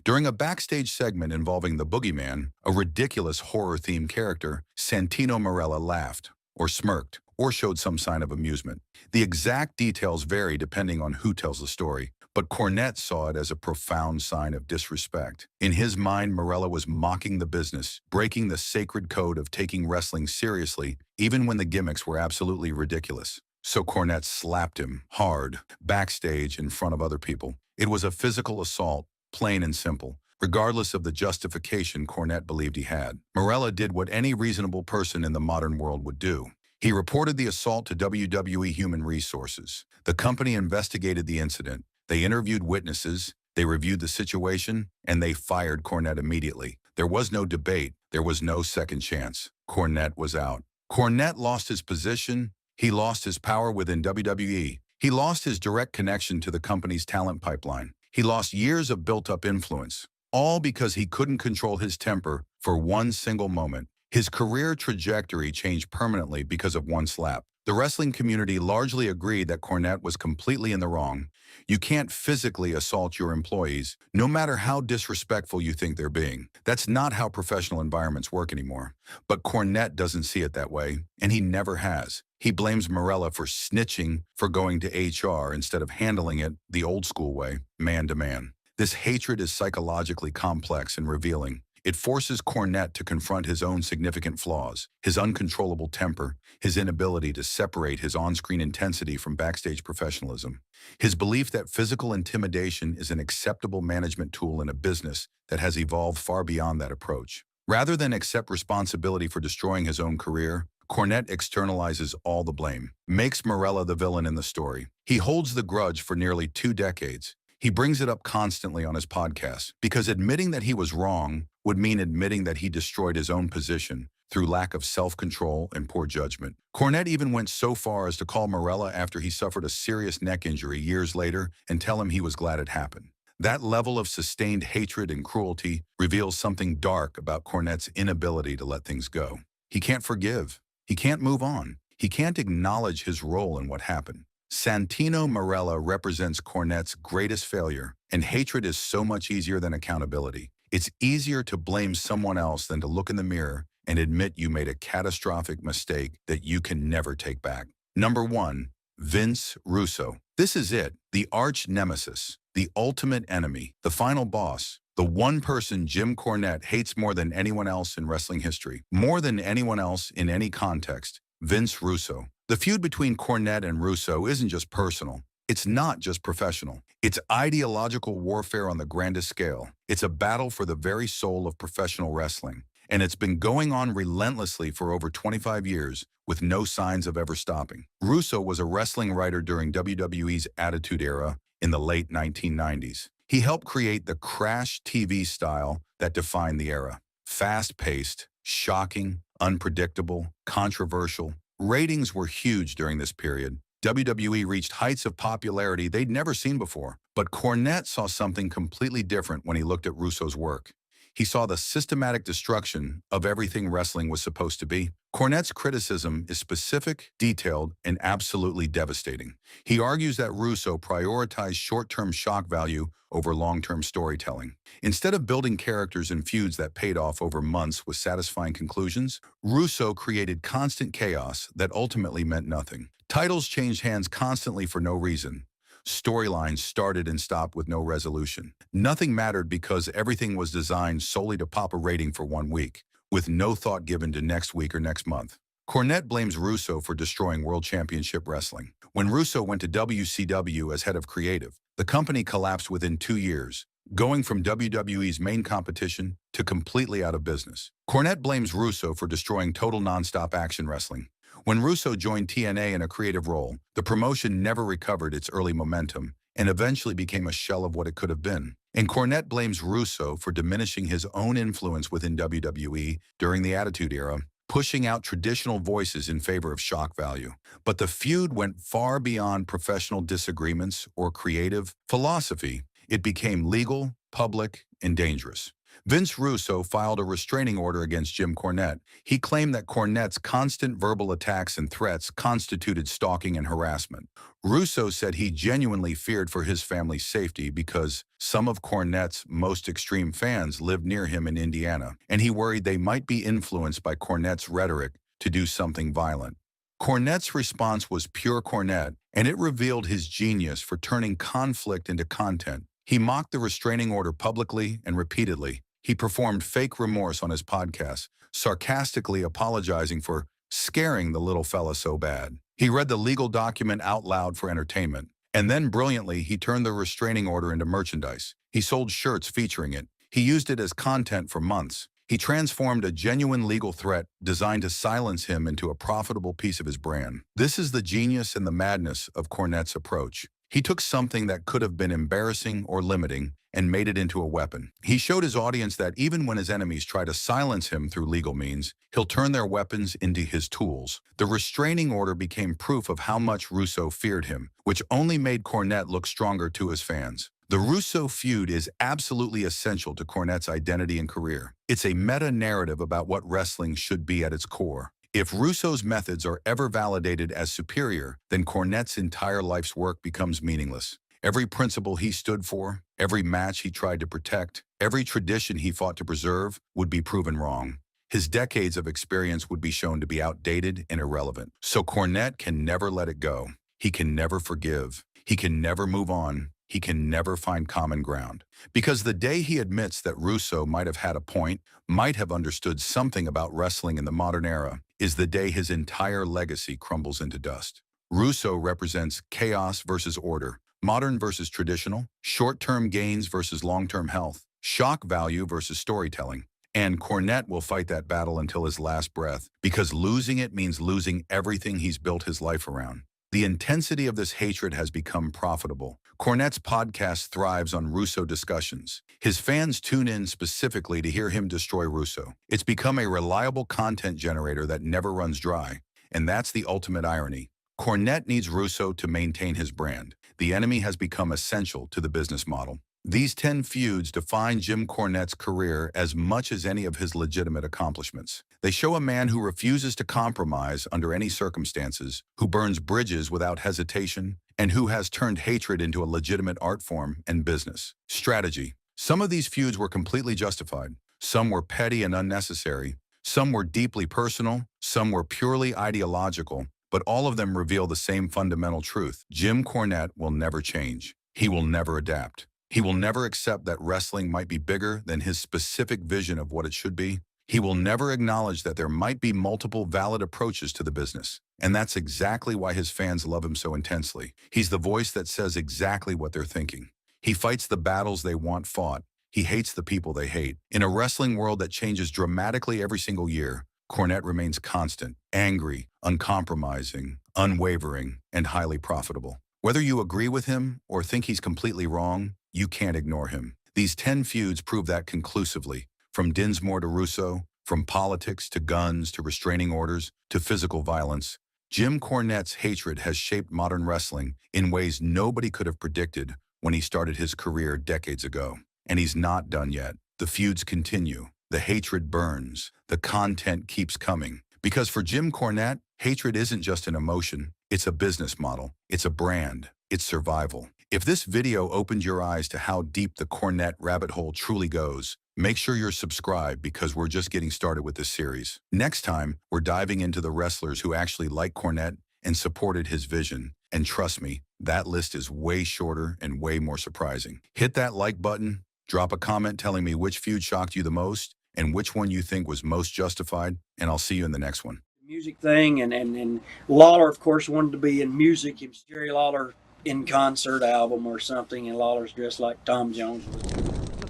During a backstage segment involving the Boogeyman, a ridiculous horror-themed character, Santino Marella laughed, or smirked, or showed some sign of amusement. The exact details vary depending on who tells the story, but Cornette saw it as a profound sign of disrespect. In his mind, Marella was mocking the business, breaking the sacred code of taking wrestling seriously, even when the gimmicks were absolutely ridiculous. So Cornette slapped him hard, backstage in front of other people. It was a physical assault, plain and simple, regardless of the justification Cornette believed he had. Marella did what any reasonable person in the modern world would do. He reported the assault to WWE Human Resources. The company investigated the incident. They interviewed witnesses, they reviewed the situation, and they fired Cornette immediately. There was no debate. There was no second chance. Cornette was out. Cornette lost his position. He lost his power within WWE. He lost his direct connection to the company's talent pipeline. He lost years of built-up influence, all because he couldn't control his temper for one single moment. His career trajectory changed permanently because of one slap. The wrestling community largely agreed that Cornette was completely in the wrong. You can't physically assault your employees, no matter how disrespectful you think they're being. That's not how professional environments work anymore. But Cornette doesn't see it that way, and he never has. He blames Marella for snitching for going to HR instead of handling it the old school way, man to man. This hatred is psychologically complex and revealing. It forces Cornette to confront his own significant flaws, his uncontrollable temper, his inability to separate his on-screen intensity from backstage professionalism, his belief that physical intimidation is an acceptable management tool in a business that has evolved far beyond that approach. Rather than accept responsibility for destroying his own career, Cornette externalizes all the blame, makes Marella the villain in the story. He holds the grudge for nearly 2 decades. He brings it up constantly on his podcast because admitting that he was wrong would mean admitting that he destroyed his own position through lack of self-control and poor judgment. Cornette even went so far as to call Marella after he suffered a serious neck injury years later and tell him he was glad it happened. That level of sustained hatred and cruelty reveals something dark about Cornette's inability to let things go. He can't forgive. He can't move on. He can't acknowledge his role in what happened. Santino Marella represents Cornette's greatest failure, and hatred is so much easier than accountability. It's easier to blame someone else than to look in the mirror and admit you made a catastrophic mistake that you can never take back. Number 1, Vince Russo. This is it, the arch nemesis, the ultimate enemy, the final boss, the one person Jim Cornette hates more than anyone else in wrestling history, more than anyone else in any context, Vince Russo. The feud between Cornette and Russo isn't just personal. It's not just professional. It's ideological warfare on the grandest scale. It's a battle for the very soul of professional wrestling. And it's been going on relentlessly for over 25 years with no signs of ever stopping. Russo was a wrestling writer during WWE's Attitude Era in the late 1990s. He helped create the Crash TV style that defined the era. Fast-paced, shocking, unpredictable, controversial. Ratings were huge during this period. WWE reached heights of popularity they'd never seen before. But Cornette saw something completely different when he looked at Russo's work. He saw the systematic destruction of everything wrestling was supposed to be. Cornette's criticism is specific, detailed, and absolutely devastating. He argues that Russo prioritized short-term shock value over long-term storytelling. Instead of building characters and feuds that paid off over months with satisfying conclusions, Russo created constant chaos that ultimately meant nothing. Titles changed hands constantly for no reason. Storylines started and stopped with no resolution. Nothing mattered because everything was designed solely to pop a rating for 1 week, with no thought given to next week or next month. Cornette blames Russo for destroying World Championship Wrestling. When Russo went to WCW as head of creative, the company collapsed within 2 years, going from WWE's main competition to completely out of business. Cornette blames Russo for destroying total nonstop action wrestling. When Russo joined TNA in a creative role, the promotion never recovered its early momentum and eventually became a shell of what it could have been. And Cornette blames Russo for diminishing his own influence within WWE during the Attitude Era, pushing out traditional voices in favor of shock value. But the feud went far beyond professional disagreements or creative philosophy. It became legal, public, and dangerous. Vince Russo filed a restraining order against Jim Cornette. He claimed that Cornette's constant verbal attacks and threats constituted stalking and harassment. Russo said he genuinely feared for his family's safety because some of Cornette's most extreme fans lived near him in Indiana, and he worried they might be influenced by Cornette's rhetoric to do something violent. Cornette's response was pure Cornette, and it revealed his genius for turning conflict into content. He mocked the restraining order publicly and repeatedly. He performed fake remorse on his podcast, sarcastically apologizing for scaring the little fella so bad. He read the legal document out loud for entertainment. And then brilliantly, he turned the restraining order into merchandise. He sold shirts featuring it. He used it as content for months. He transformed a genuine legal threat designed to silence him into a profitable piece of his brand. This is the genius and the madness of Cornette's approach. He took something that could have been embarrassing or limiting and made it into a weapon. He showed his audience that even when his enemies try to silence him through legal means, he'll turn their weapons into his tools. The restraining order became proof of how much Russo feared him, which only made Cornette look stronger to his fans. The Russo feud is absolutely essential to Cornette's identity and career. It's a meta-narrative about what wrestling should be at its core. If Russo's methods are ever validated as superior, then Cornette's entire life's work becomes meaningless. Every principle he stood for, every match he tried to protect, every tradition he fought to preserve would be proven wrong. His decades of experience would be shown to be outdated and irrelevant. So Cornette can never let it go. He can never forgive. He can never move on. He can never find common ground. Because the day he admits that Russo might have had a point, might have understood something about wrestling in the modern era, is the day his entire legacy crumbles into dust. Russo represents chaos versus order, modern versus traditional, short-term gains versus long-term health, shock value versus storytelling. And Cornette will fight that battle until his last breath, because losing it means losing everything he's built his life around. The intensity of this hatred has become profitable. Cornette's podcast thrives on Russo discussions. His fans tune in specifically to hear him destroy Russo. It's become a reliable content generator that never runs dry. And that's the ultimate irony. Cornette needs Russo to maintain his brand. The enemy has become essential to the business model. These 10 feuds define Jim Cornette's career as much as any of his legitimate accomplishments. They show a man who refuses to compromise under any circumstances, who burns bridges without hesitation, and who has turned hatred into a legitimate art form and business. Strategy. Some of these feuds were completely justified. Some were petty and unnecessary. Some were deeply personal. Some were purely ideological. But all of them reveal the same fundamental truth. Jim Cornette will never change. He will never adapt. He will never accept that wrestling might be bigger than his specific vision of what it should be. He will never acknowledge that there might be multiple valid approaches to the business. And that's exactly why his fans love him so intensely. He's the voice that says exactly what they're thinking. He fights the battles they want fought. He hates the people they hate. In a wrestling world that changes dramatically every single year, Cornette remains constant, angry, uncompromising, unwavering, and highly profitable. Whether you agree with him or think he's completely wrong, you can't ignore him. These 10 feuds prove that conclusively. From Dinsmore to Russo, from politics to guns to restraining orders to physical violence, Jim Cornette's hatred has shaped modern wrestling in ways nobody could have predicted when he started his career decades ago. And he's not done yet. The feuds continue. The hatred burns. The content keeps coming. Because for Jim Cornette, hatred isn't just an emotion. It's a business model. It's a brand. It's survival. If this video opened your eyes to how deep the Cornette rabbit hole truly goes, make sure you're subscribed because we're just getting started with this series. Next time, we're diving into the wrestlers who actually liked Cornette and supported his vision. And trust me, that list is way shorter and way more surprising. Hit that like button, drop a comment telling me which feud shocked you the most and which one you think was most justified, and I'll see you in the next one. Music thing, and Lawler, of course, wanted to be in music. It was Jerry Lawler in concert album or something, and Lawler's dressed like Tom Jones.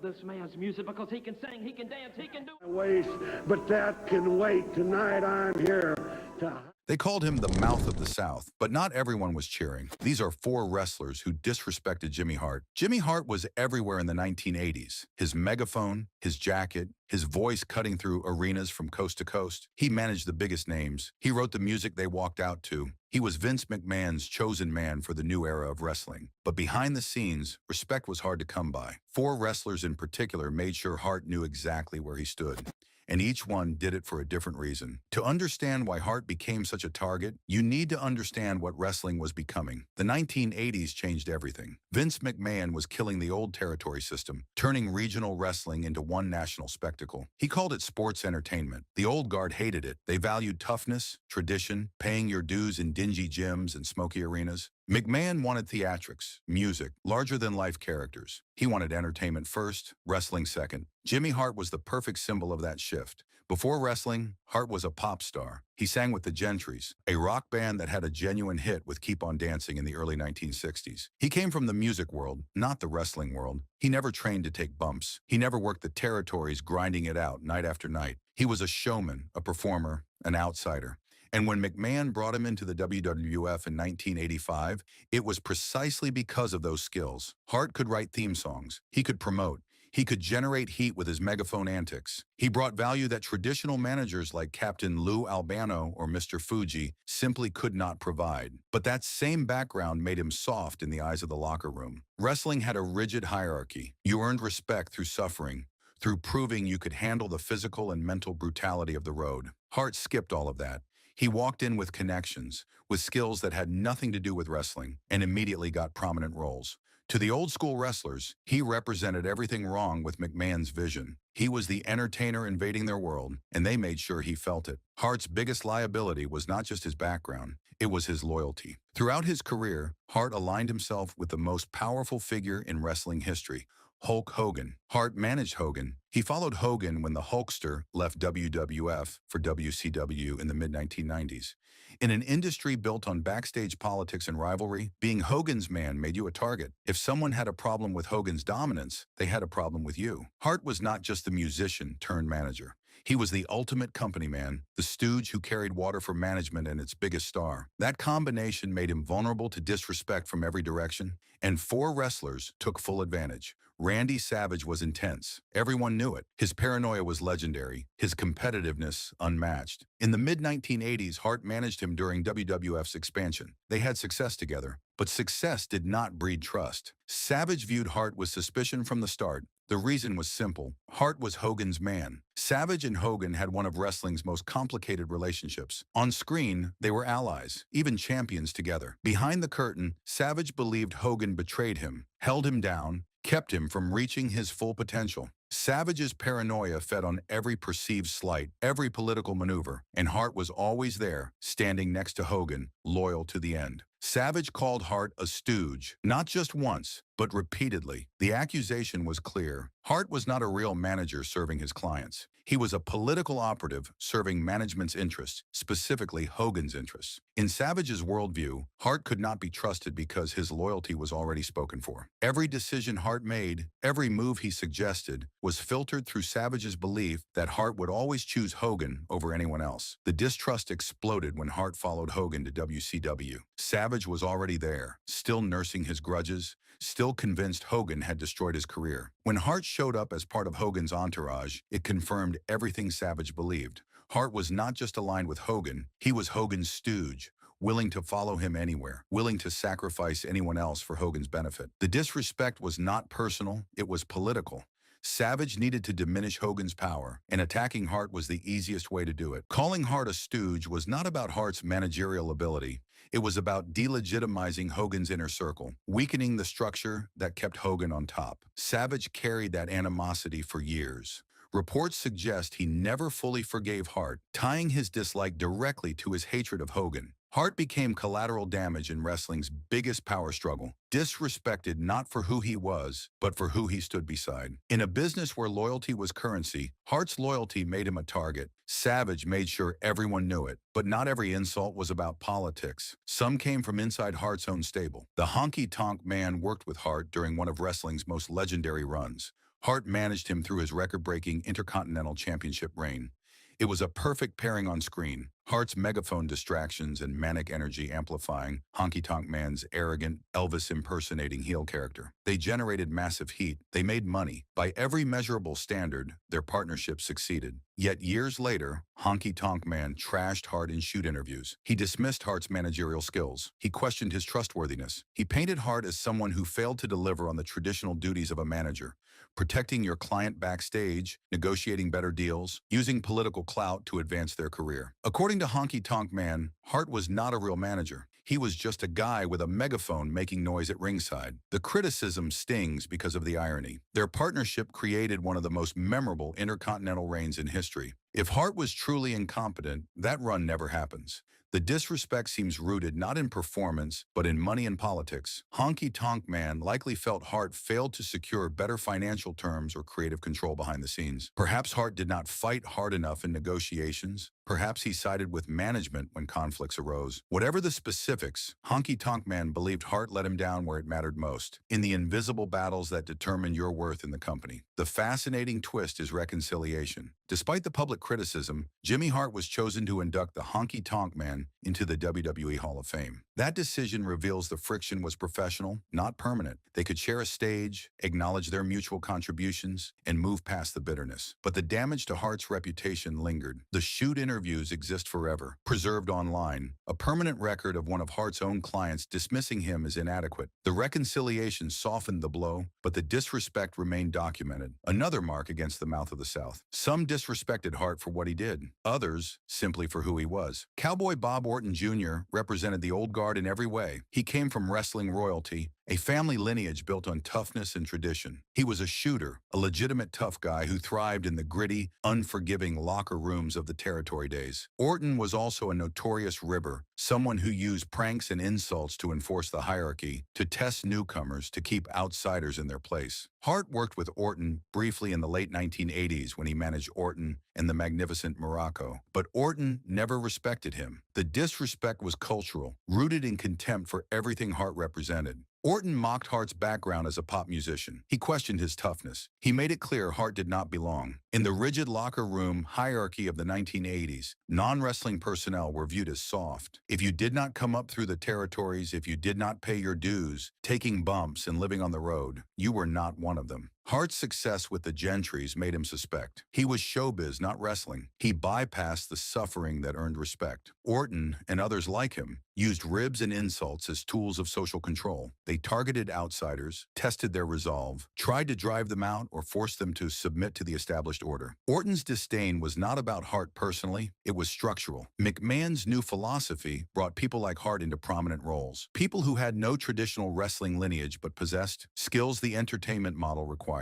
This man's music because he can sing, he can dance, he can do Waste, but that can wait. Tonight I'm here to... They called him the mouth of the South, but not everyone was cheering. These are 4 wrestlers who disrespected Jimmy Hart. Jimmy Hart was everywhere in the 1980s. His megaphone, his jacket, his voice cutting through arenas from coast to coast. He managed the biggest names. He wrote the music they walked out to. He was Vince McMahon's chosen man for the new era of wrestling. But behind the scenes, respect was hard to come by. 4 wrestlers in particular made sure Hart knew exactly where he stood. And each one did it for a different reason. To understand why Hart became such a target, you need to understand what wrestling was becoming. The 1980s changed everything. Vince McMahon was killing the old territory system, turning regional wrestling into one national spectacle. He called it sports entertainment. The old guard hated it. They valued toughness, tradition, paying your dues in dingy gyms and smoky arenas. McMahon wanted theatrics, music, larger-than-life characters. He wanted entertainment first, wrestling second. Jimmy Hart was the perfect symbol of that shift. Before wrestling, Hart was a pop star. He sang with the Gentrys, a rock band that had a genuine hit with Keep on Dancing in the early 1960s. He came from the music world, not the wrestling world. He never trained to take bumps. He never worked the territories grinding it out night after night. He was a showman, a performer, an outsider. And when McMahon brought him into the WWF in 1985, it was precisely because of those skills. Hart could write theme songs. He could promote. He could generate heat with his megaphone antics. He brought value that traditional managers like Captain Lou Albano or Mr. Fuji simply could not provide. But that same background made him soft in the eyes of the locker room. Wrestling had a rigid hierarchy. You earned respect through suffering, through proving you could handle the physical and mental brutality of the road. Hart skipped all of that. He walked in with connections, with skills that had nothing to do with wrestling, and immediately got prominent roles. To the old school wrestlers, he represented everything wrong with McMahon's vision. He was the entertainer invading their world, and they made sure he felt it. Hart's biggest liability was not just his background, it was his loyalty. Throughout his career, Hart aligned himself with the most powerful figure in wrestling history, Hulk Hogan. Hart managed Hogan. He followed Hogan when the Hulkster left WWF for WCW in the mid-1990s. In an industry built on backstage politics and rivalry, being Hogan's man made you a target. If someone had a problem with Hogan's dominance, they had a problem with you. Hart was not just the musician turned manager. He was the ultimate company man, the stooge who carried water for management and its biggest star. That combination made him vulnerable to disrespect from every direction, and four wrestlers took full advantage. Randy Savage was intense. Everyone knew it. His paranoia was legendary, his competitiveness unmatched. In the mid-1980s, Hart managed him during WWF's expansion. They had success together, but success did not breed trust. Savage viewed Hart with suspicion from the start. The reason was simple. Hart was Hogan's man. Savage and Hogan had one of wrestling's most complicated relationships. On screen, they were allies, even champions together. Behind the curtain, Savage believed Hogan betrayed him, held him down, kept him from reaching his full potential. Savage's paranoia fed on every perceived slight, every political maneuver, and Hart was always there, standing next to Hogan, loyal to the end. Savage called Hart a stooge, not just once, but repeatedly. The accusation was clear. Hart was not a real manager serving his clients. He was a political operative serving management's interests, specifically Hogan's interests. In Savage's worldview, Hart could not be trusted because his loyalty was already spoken for. Every decision Hart made, every move he suggested, was filtered through Savage's belief that Hart would always choose Hogan over anyone else. The distrust exploded when Hart followed Hogan to WCW. Savage was already there, still nursing his grudges, still convinced Hogan had destroyed his career. When Hart showed up as part of Hogan's entourage, it confirmed everything Savage believed. Hart was not just aligned with Hogan, he was Hogan's stooge, willing to follow him anywhere, willing to sacrifice anyone else for Hogan's benefit. The disrespect was not personal, it was political. Savage needed to diminish Hogan's power, and attacking Hart was the easiest way to do it. Calling Hart a stooge was not about Hart's managerial ability. It was about delegitimizing Hogan's inner circle, weakening the structure that kept Hogan on top. Savage carried that animosity for years. Reports suggest he never fully forgave Hart, tying his dislike directly to his hatred of Hogan. Hart became collateral damage in wrestling's biggest power struggle, disrespected not for who he was, but for who he stood beside. In a business where loyalty was currency, Hart's loyalty made him a target. Savage made sure everyone knew it, but not every insult was about politics. Some came from inside Hart's own stable. The Honky Tonk Man worked with Hart during one of wrestling's most legendary runs. Hart managed him through his record-breaking Intercontinental Championship reign. It was a perfect pairing on screen. Hart's megaphone distractions and manic energy amplifying Honky Tonk Man's arrogant, Elvis-impersonating heel character. They generated massive heat. They made money. By every measurable standard, their partnership succeeded. Yet years later, Honky Tonk Man trashed Hart in shoot interviews. He dismissed Hart's managerial skills. He questioned his trustworthiness. He painted Hart as someone who failed to deliver on the traditional duties of a manager, protecting your client backstage, negotiating better deals, using political clout to advance their career. According to Honky Tonk Man, Hart was not a real manager. He was just a guy with a megaphone making noise at ringside. The criticism stings because of the irony. Their partnership created one of the most memorable intercontinental reigns in history. If Hart was truly incompetent, that run never happens. The disrespect seems rooted not in performance, but in money and politics. Honky Tonk Man likely felt Hart failed to secure better financial terms or creative control behind the scenes. Perhaps Hart did not fight hard enough in negotiations. Perhaps he sided with management when conflicts arose. Whatever the specifics, Honky Tonk Man believed Hart let him down where it mattered most, in the invisible battles that determine your worth in the company. The fascinating twist is reconciliation. Despite the public criticism, Jimmy Hart was chosen to induct the Honky Tonk Man into the WWE Hall of Fame. That decision reveals the friction was professional, not permanent. They could share a stage, acknowledge their mutual contributions, and move past the bitterness. But the damage to Hart's reputation lingered. The shoot interviews exist forever, preserved online, a permanent record of one of Hart's own clients dismissing him as inadequate. The reconciliation softened the blow, but the disrespect remained documented. Another mark against the mouth of the South. Some disrespected Hart for what he did, others simply for who he was. Cowboy Bob Orton Jr. represented the old guard in every way. He came from wrestling royalty, a family lineage built on toughness and tradition. He was a shooter, a legitimate tough guy who thrived in the gritty, unforgiving locker rooms of the territory days. Orton was also a notorious ribber, someone who used pranks and insults to enforce the hierarchy, to test newcomers, to keep outsiders in their place. Hart worked with Orton briefly in the late 1980s when he managed Orton and the Magnificent Morocco, but Orton never respected him. The disrespect was cultural, rooted in contempt for everything Hart represented. Orton mocked Hart's background as a pop musician. He questioned his toughness. He made it clear Hart did not belong. In the rigid locker room hierarchy of the 1980s, non-wrestling personnel were viewed as soft. If you did not come up through the territories, if you did not pay your dues, taking bumps and living on the road, you were not one of them. Hart's success with the Gentrys made him suspect. He was showbiz, not wrestling. He bypassed the suffering that earned respect. Orton, and others like him, used ribs and insults as tools of social control. They targeted outsiders, tested their resolve, tried to drive them out or force them to submit to the established order. Orton's disdain was not about Hart personally, it was structural. McMahon's new philosophy brought people like Hart into prominent roles. People who had no traditional wrestling lineage but possessed skills the entertainment model required.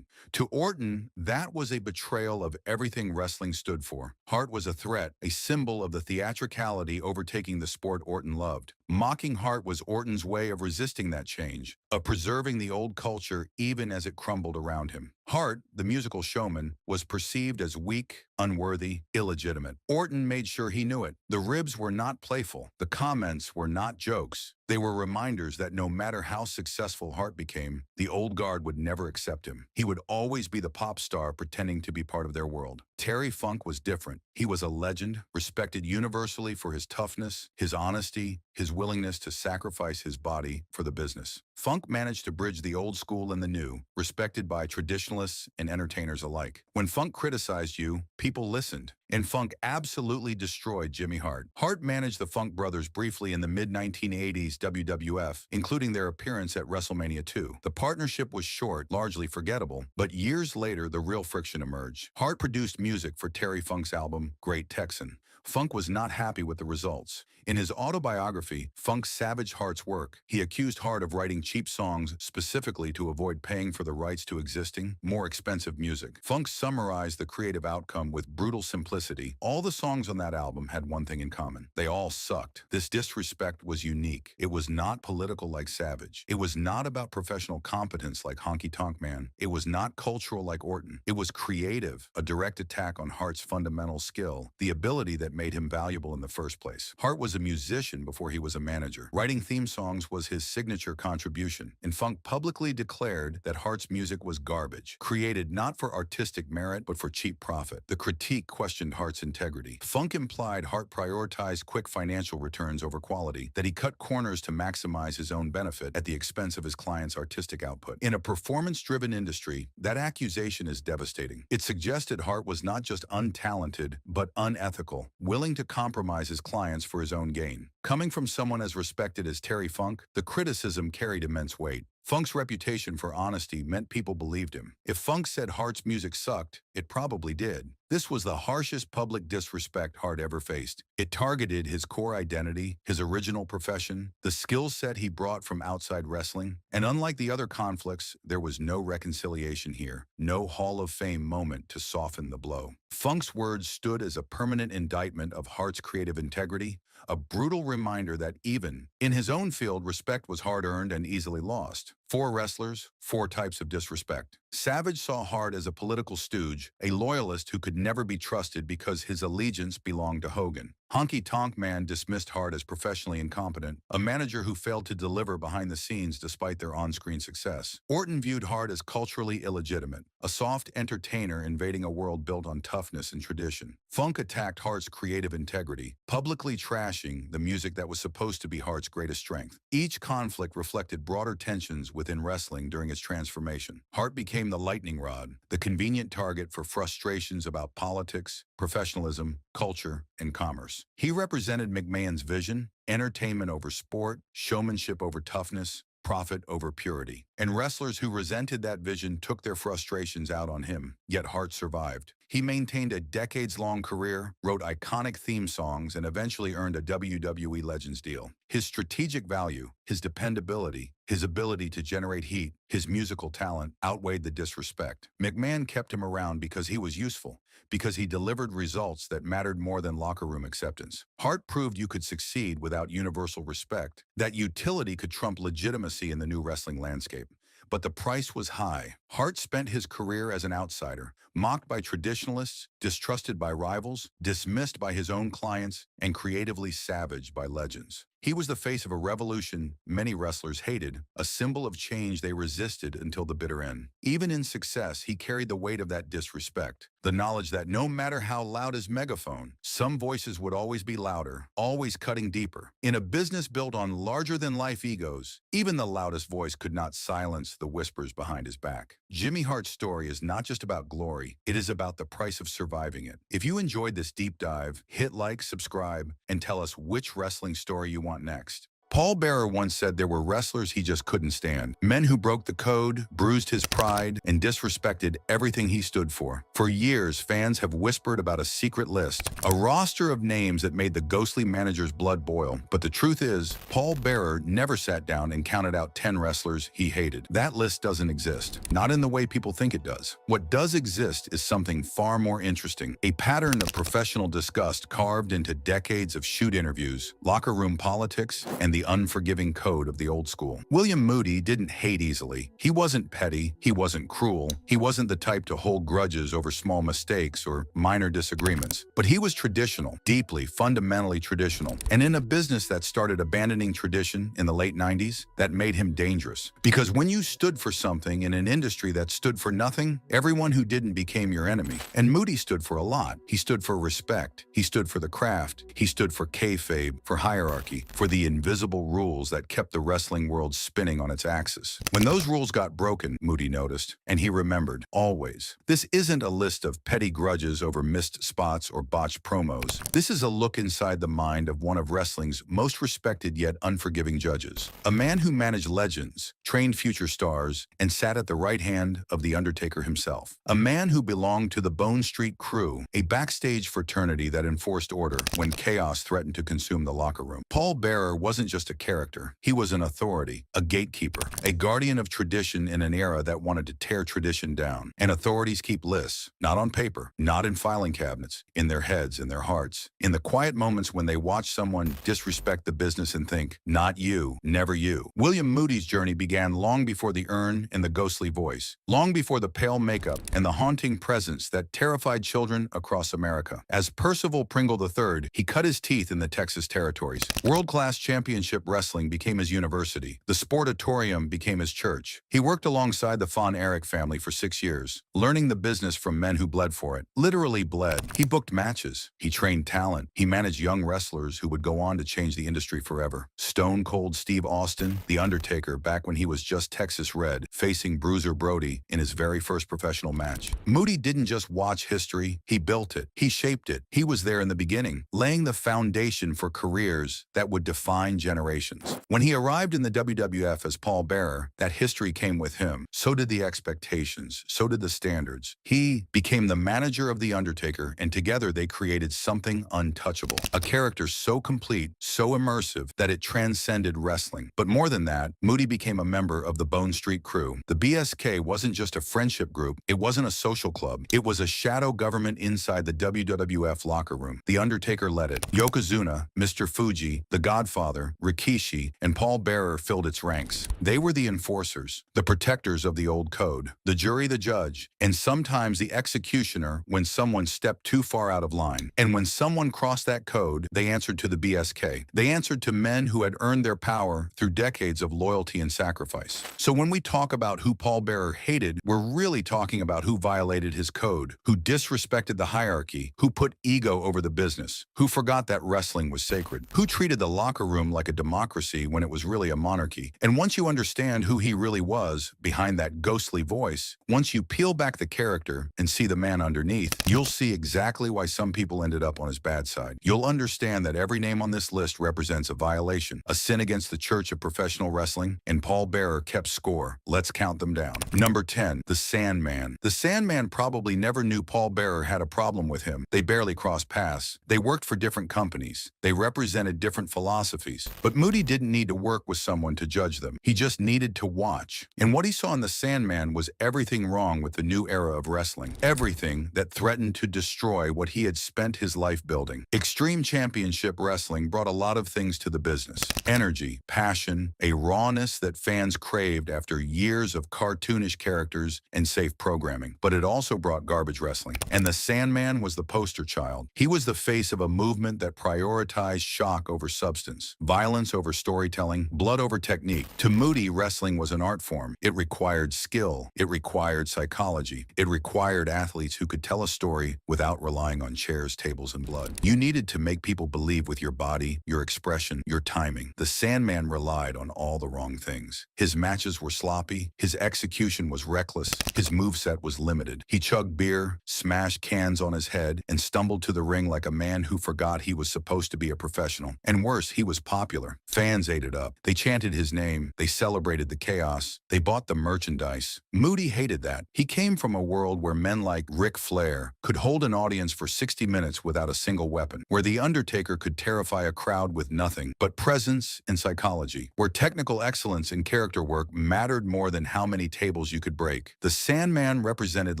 To Orton, that was a betrayal of everything wrestling stood for. Hart was a threat, a symbol of the theatricality overtaking the sport Orton loved. Mocking Hart was Orton's way of resisting that change, of preserving the old culture even as it crumbled around him. Hart, the musical showman, was perceived as weak, unworthy, illegitimate. Orton made sure he knew it. The ribs were not playful. The comments were not jokes. They were reminders that no matter how successful Hart became, the old guard would never accept him. He would always be the pop star pretending to be part of their world. Terry Funk was different. He was a legend, respected universally for his toughness, his honesty, his willingness to sacrifice his body for the business. Funk managed to bridge the old school and the new, respected by traditionalists and entertainers alike. When Funk criticized you, people listened, and Funk absolutely destroyed Jimmy Hart. Hart managed the Funk brothers briefly in the mid-1980s WWF, including their appearance at WrestleMania 2. The partnership was short, largely forgettable, but years later the real friction emerged. Hart produced music for Terry Funk's album, Great Texan. Funk was not happy with the results. In his autobiography, Funk savaged Hart's work. He accused Hart of writing cheap songs specifically to avoid paying for the rights to existing, more expensive music. Funk summarized the creative outcome with brutal simplicity. All the songs on that album had one thing in common. They all sucked. This disrespect was unique. It was not political like Savage. It was not about professional competence like Honky Tonk Man. It was not cultural like Orton. It was creative, a direct attack on Hart's fundamental skill, the ability that made him valuable in the first place. Hart was a musician before he was a manager. Writing theme songs was his signature contribution, and Funk publicly declared that Hart's music was garbage, created not for artistic merit but for cheap profit. The critique questioned Hart's integrity. Funk implied Hart prioritized quick financial returns over quality, that he cut corners to maximize his own benefit at the expense of his client's artistic output. In a performance-driven industry, that accusation is devastating. It suggested Hart was not just untalented, but unethical, willing to compromise his clients for his own gain. Coming from someone as respected as Terry Funk, the criticism carried immense weight. Funk's reputation for honesty meant people believed him. If Funk said Hart's music sucked, it probably did. This was the harshest public disrespect Hart ever faced. It targeted his core identity, his original profession, the skill set he brought from outside wrestling. And unlike the other conflicts, there was no reconciliation here, no Hall of Fame moment to soften the blow. Funk's words stood as a permanent indictment of Hart's creative integrity, a brutal reminder that even in his own field, respect was hard-earned and easily lost. 4 wrestlers, 4 types of disrespect. Savage saw Hart as a political stooge, a loyalist who could never be trusted because his allegiance belonged to Hogan. Honky Tonk Man dismissed Hart as professionally incompetent, a manager who failed to deliver behind the scenes despite their on-screen success. Orton viewed Hart as culturally illegitimate, a soft entertainer invading a world built on toughness and tradition. Funk attacked Hart's creative integrity, publicly trashing the music that was supposed to be Hart's greatest strength. Each conflict reflected broader tensions within wrestling during its transformation. Hart became the lightning rod, the convenient target for frustrations about politics, professionalism, culture, and commerce. He represented McMahon's vision: entertainment over sport, showmanship over toughness, profit over purity. And wrestlers who resented that vision took their frustrations out on him, yet Hart survived. He maintained a decades-long career, wrote iconic theme songs, and eventually earned a WWE Legends deal. His strategic value, his dependability, his ability to generate heat, his musical talent outweighed the disrespect. McMahon kept him around because he was useful, because he delivered results that mattered more than locker room acceptance. Hart proved you could succeed without universal respect, that utility could trump legitimacy in the new wrestling landscape. But the price was high. Hart spent his career as an outsider, mocked by traditionalists, distrusted by rivals, dismissed by his own clients, and creatively savaged by legends. He was the face of a revolution many wrestlers hated, a symbol of change they resisted until the bitter end. Even in success, he carried the weight of that disrespect, the knowledge that no matter how loud his megaphone, some voices would always be louder, always cutting deeper. In a business built on larger-than-life egos, even the loudest voice could not silence the whispers behind his back. Jimmy Hart's story is not just about glory, it is about the price of surviving it. If you enjoyed this deep dive, hit like, subscribe, and tell us which wrestling story you want next. Paul Bearer once said there were wrestlers he just couldn't stand. Men who broke the code, bruised his pride, and disrespected everything he stood for. For years, fans have whispered about a secret list, a roster of names that made the ghostly manager's blood boil. But the truth is, Paul Bearer never sat down and counted out 10 wrestlers he hated. That list doesn't exist, not in the way people think it does. What does exist is something far more interesting, a pattern of professional disgust carved into decades of shoot interviews, locker room politics, and the unforgiving code of the old school. William Moody didn't hate easily. He wasn't petty, he wasn't cruel, he wasn't the type to hold grudges over small mistakes or minor disagreements. But he was traditional, deeply, fundamentally traditional. And in a business that started abandoning tradition in the late 90s, that made him dangerous. Because when you stood for something in an industry that stood for nothing, everyone who didn't became your enemy. And Moody stood for a lot. He stood for respect, he stood for the craft, he stood for kayfabe, for hierarchy, for the invisible rules that kept the wrestling world spinning on its axis. When those rules got broken, Moody noticed, and he remembered, always. This isn't a list of petty grudges over missed spots or botched promos. This is a look inside the mind of one of wrestling's most respected yet unforgiving judges. A man who managed legends, trained future stars, and sat at the right hand of The Undertaker himself. A man who belonged to the Bone Street Crew, a backstage fraternity that enforced order when chaos threatened to consume the locker room. Paul Bearer wasn't just a character. He was an authority, a gatekeeper, a guardian of tradition in an era that wanted to tear tradition down. And authorities keep lists, not on paper, not in filing cabinets, in their heads, in their hearts. In the quiet moments when they watch someone disrespect the business and think, not you, never you. William Moody's journey began long before the urn and the ghostly voice, long before the pale makeup and the haunting presence that terrified children across America. As Percival Pringle III, he cut his teeth in the Texas territories. World-class championship wrestling became his university. The Sportatorium became his church. He worked alongside the Von Erich family for 6 years, learning the business from men who bled for it. Literally bled. He booked matches. He trained talent. He managed young wrestlers who would go on to change the industry forever. Stone Cold Steve Austin, The Undertaker, back when he was just Texas Red, facing Bruiser Brody in his very first professional match. Moody didn't just watch history, he built it. He shaped it. He was there in the beginning, laying the foundation for careers that would define generations. When he arrived in the WWF as Paul Bearer, that history came with him. So did the expectations. So did the standards. He became the manager of The Undertaker, and together they created something untouchable. A character so complete, so immersive, that it transcended wrestling. But more than that, Moody became a member of the Bone Street Crew. The BSK wasn't just a friendship group. It wasn't a social club. It was a shadow government inside the WWF locker room. The Undertaker led it. Yokozuna, Mr. Fuji, The Godfather, Rikishi, and Paul Bearer filled its ranks. They were the enforcers, the protectors of the old code, the jury, the judge, and sometimes the executioner when someone stepped too far out of line. And when someone crossed that code, they answered to the BSK. They answered to men who had earned their power through decades of loyalty and sacrifice. So when we talk about who Paul Bearer hated, we're really talking about who violated his code, who disrespected the hierarchy, who put ego over the business, who forgot that wrestling was sacred, who treated the locker room like a democracy when it was really a monarchy. And once you understand who he really was behind that ghostly voice, once you peel back the character and see the man underneath, you'll see exactly why some people ended up on his bad side. You'll understand that every name on this list represents a violation, a sin against the Church of Professional Wrestling, and Paul Bearer kept score. Let's count them down. Number 10, the Sandman. The Sandman probably never knew Paul Bearer had a problem with him. They barely crossed paths. They worked for different companies. They represented different philosophies. But Moody didn't need to work with someone to judge them. He just needed to watch. And what he saw in the Sandman was everything wrong with the new era of wrestling. Everything that threatened to destroy what he had spent his life building. Extreme Championship Wrestling brought a lot of things to the business. Energy, passion, a rawness that fans craved after years of cartoonish characters and safe programming. But it also brought garbage wrestling. And the Sandman was the poster child. He was the face of a movement that prioritized shock over substance, violence over storytelling, blood over technique. To Moody, wrestling was an art form. It required skill. It required psychology. It required athletes who could tell a story without relying on chairs, tables, and blood. You needed to make people believe with your body, your expression, your timing. The Sandman relied on all the wrong things. His matches were sloppy. His execution was reckless. His moveset was limited. He chugged beer, smashed cans on his head, and stumbled to the ring like a man who forgot he was supposed to be a professional. And worse, he was popular. Fans ate it up. They chanted his name. They celebrated the chaos. They bought the merchandise. Moody hated that. He came from a world where men like Ric Flair could hold an audience for 60 minutes without a single weapon, where The Undertaker could terrify a crowd with nothing but presence and psychology, where technical excellence in character work mattered more than how many tables you could break. The Sandman represented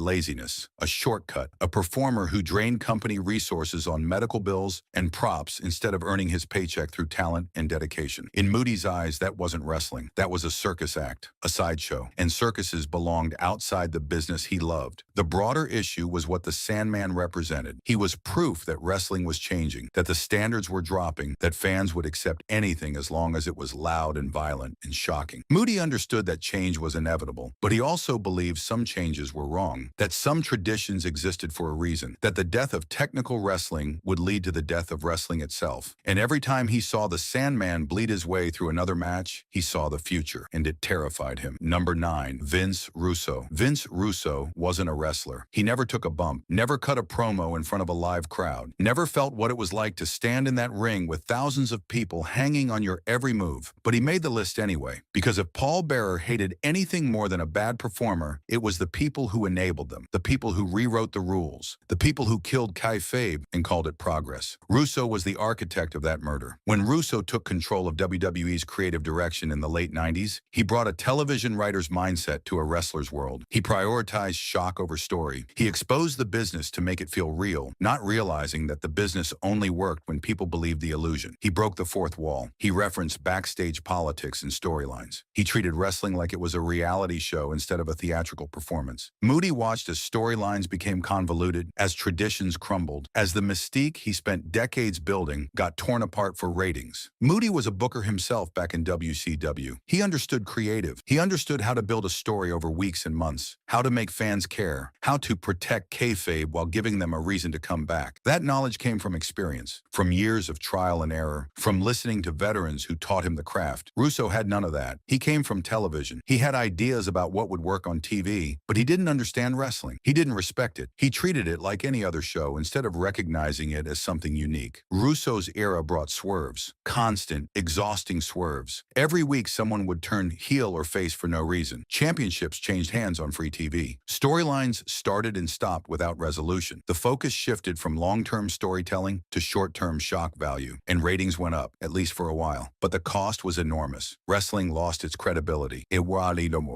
laziness, a shortcut, a performer who drained company resources on medical bills and props instead of earning his paycheck through talent and dedication. In Moody's eyes, that wasn't wrestling. That was a circus act, a sideshow, and circuses belonged outside the business he loved. The broader issue was what the Sandman represented. He was proof that wrestling was changing, that the standards were dropping, that fans would accept anything as long as it was loud and violent and shocking. Moody understood that change was inevitable, but he also believed some changes were wrong, that some traditions existed for a reason, that the death of technical wrestling would lead to the death of wrestling itself. And every time he saw the Sandman bleed his way through another match, he saw the future, and it terrified him. Number 9, Vince Russo. Vince Russo wasn't a wrestler. He never took a bump, never cut a promo in front of a live crowd, never felt what it was like to stand in that ring with thousands of people hanging on your every move. But he made the list anyway, because if Paul Bearer hated anything more than a bad performer, it was the people who enabled them, the people who rewrote the rules, the people who killed kayfabe and called it progress. Russo was the architect of that murder. When Russo took control of WWE's creative direction in the late 90s, he brought a television writer's mindset to a wrestler's world. He prioritized shock over story. He exposed the business to make it feel real, not realizing that the business only worked when people believed the illusion. He broke the fourth wall. He referenced backstage politics and storylines. He treated wrestling like it was a reality show instead of a theatrical performance. Moody watched as storylines became convoluted, as traditions crumbled, as the mystique he spent decades building got torn apart for ratings. Moody was a booker himself back in WCW. He understood creative. He understood how to build a story over weeks and months, how to make fans care, how to protect kayfabe while giving them a reason to come back. That knowledge came from experience, from years of trial and error, from listening to veterans who taught him the craft. Russo had none of that. He came from television. He had ideas about what would work on TV, but he didn't understand wrestling. He didn't respect it. He treated it like any other show instead of recognizing it as something unique. Russo's era brought swerves, constant, exhausting swerves. Every week someone would turn heel or face for no reason. Championships changed hands on free TV. Storylines started and stopped without resolution. The focus shifted from long-term storytelling to short-term shock value, and ratings went up, at least for a while. But the cost was enormous. Wrestling lost its credibility. It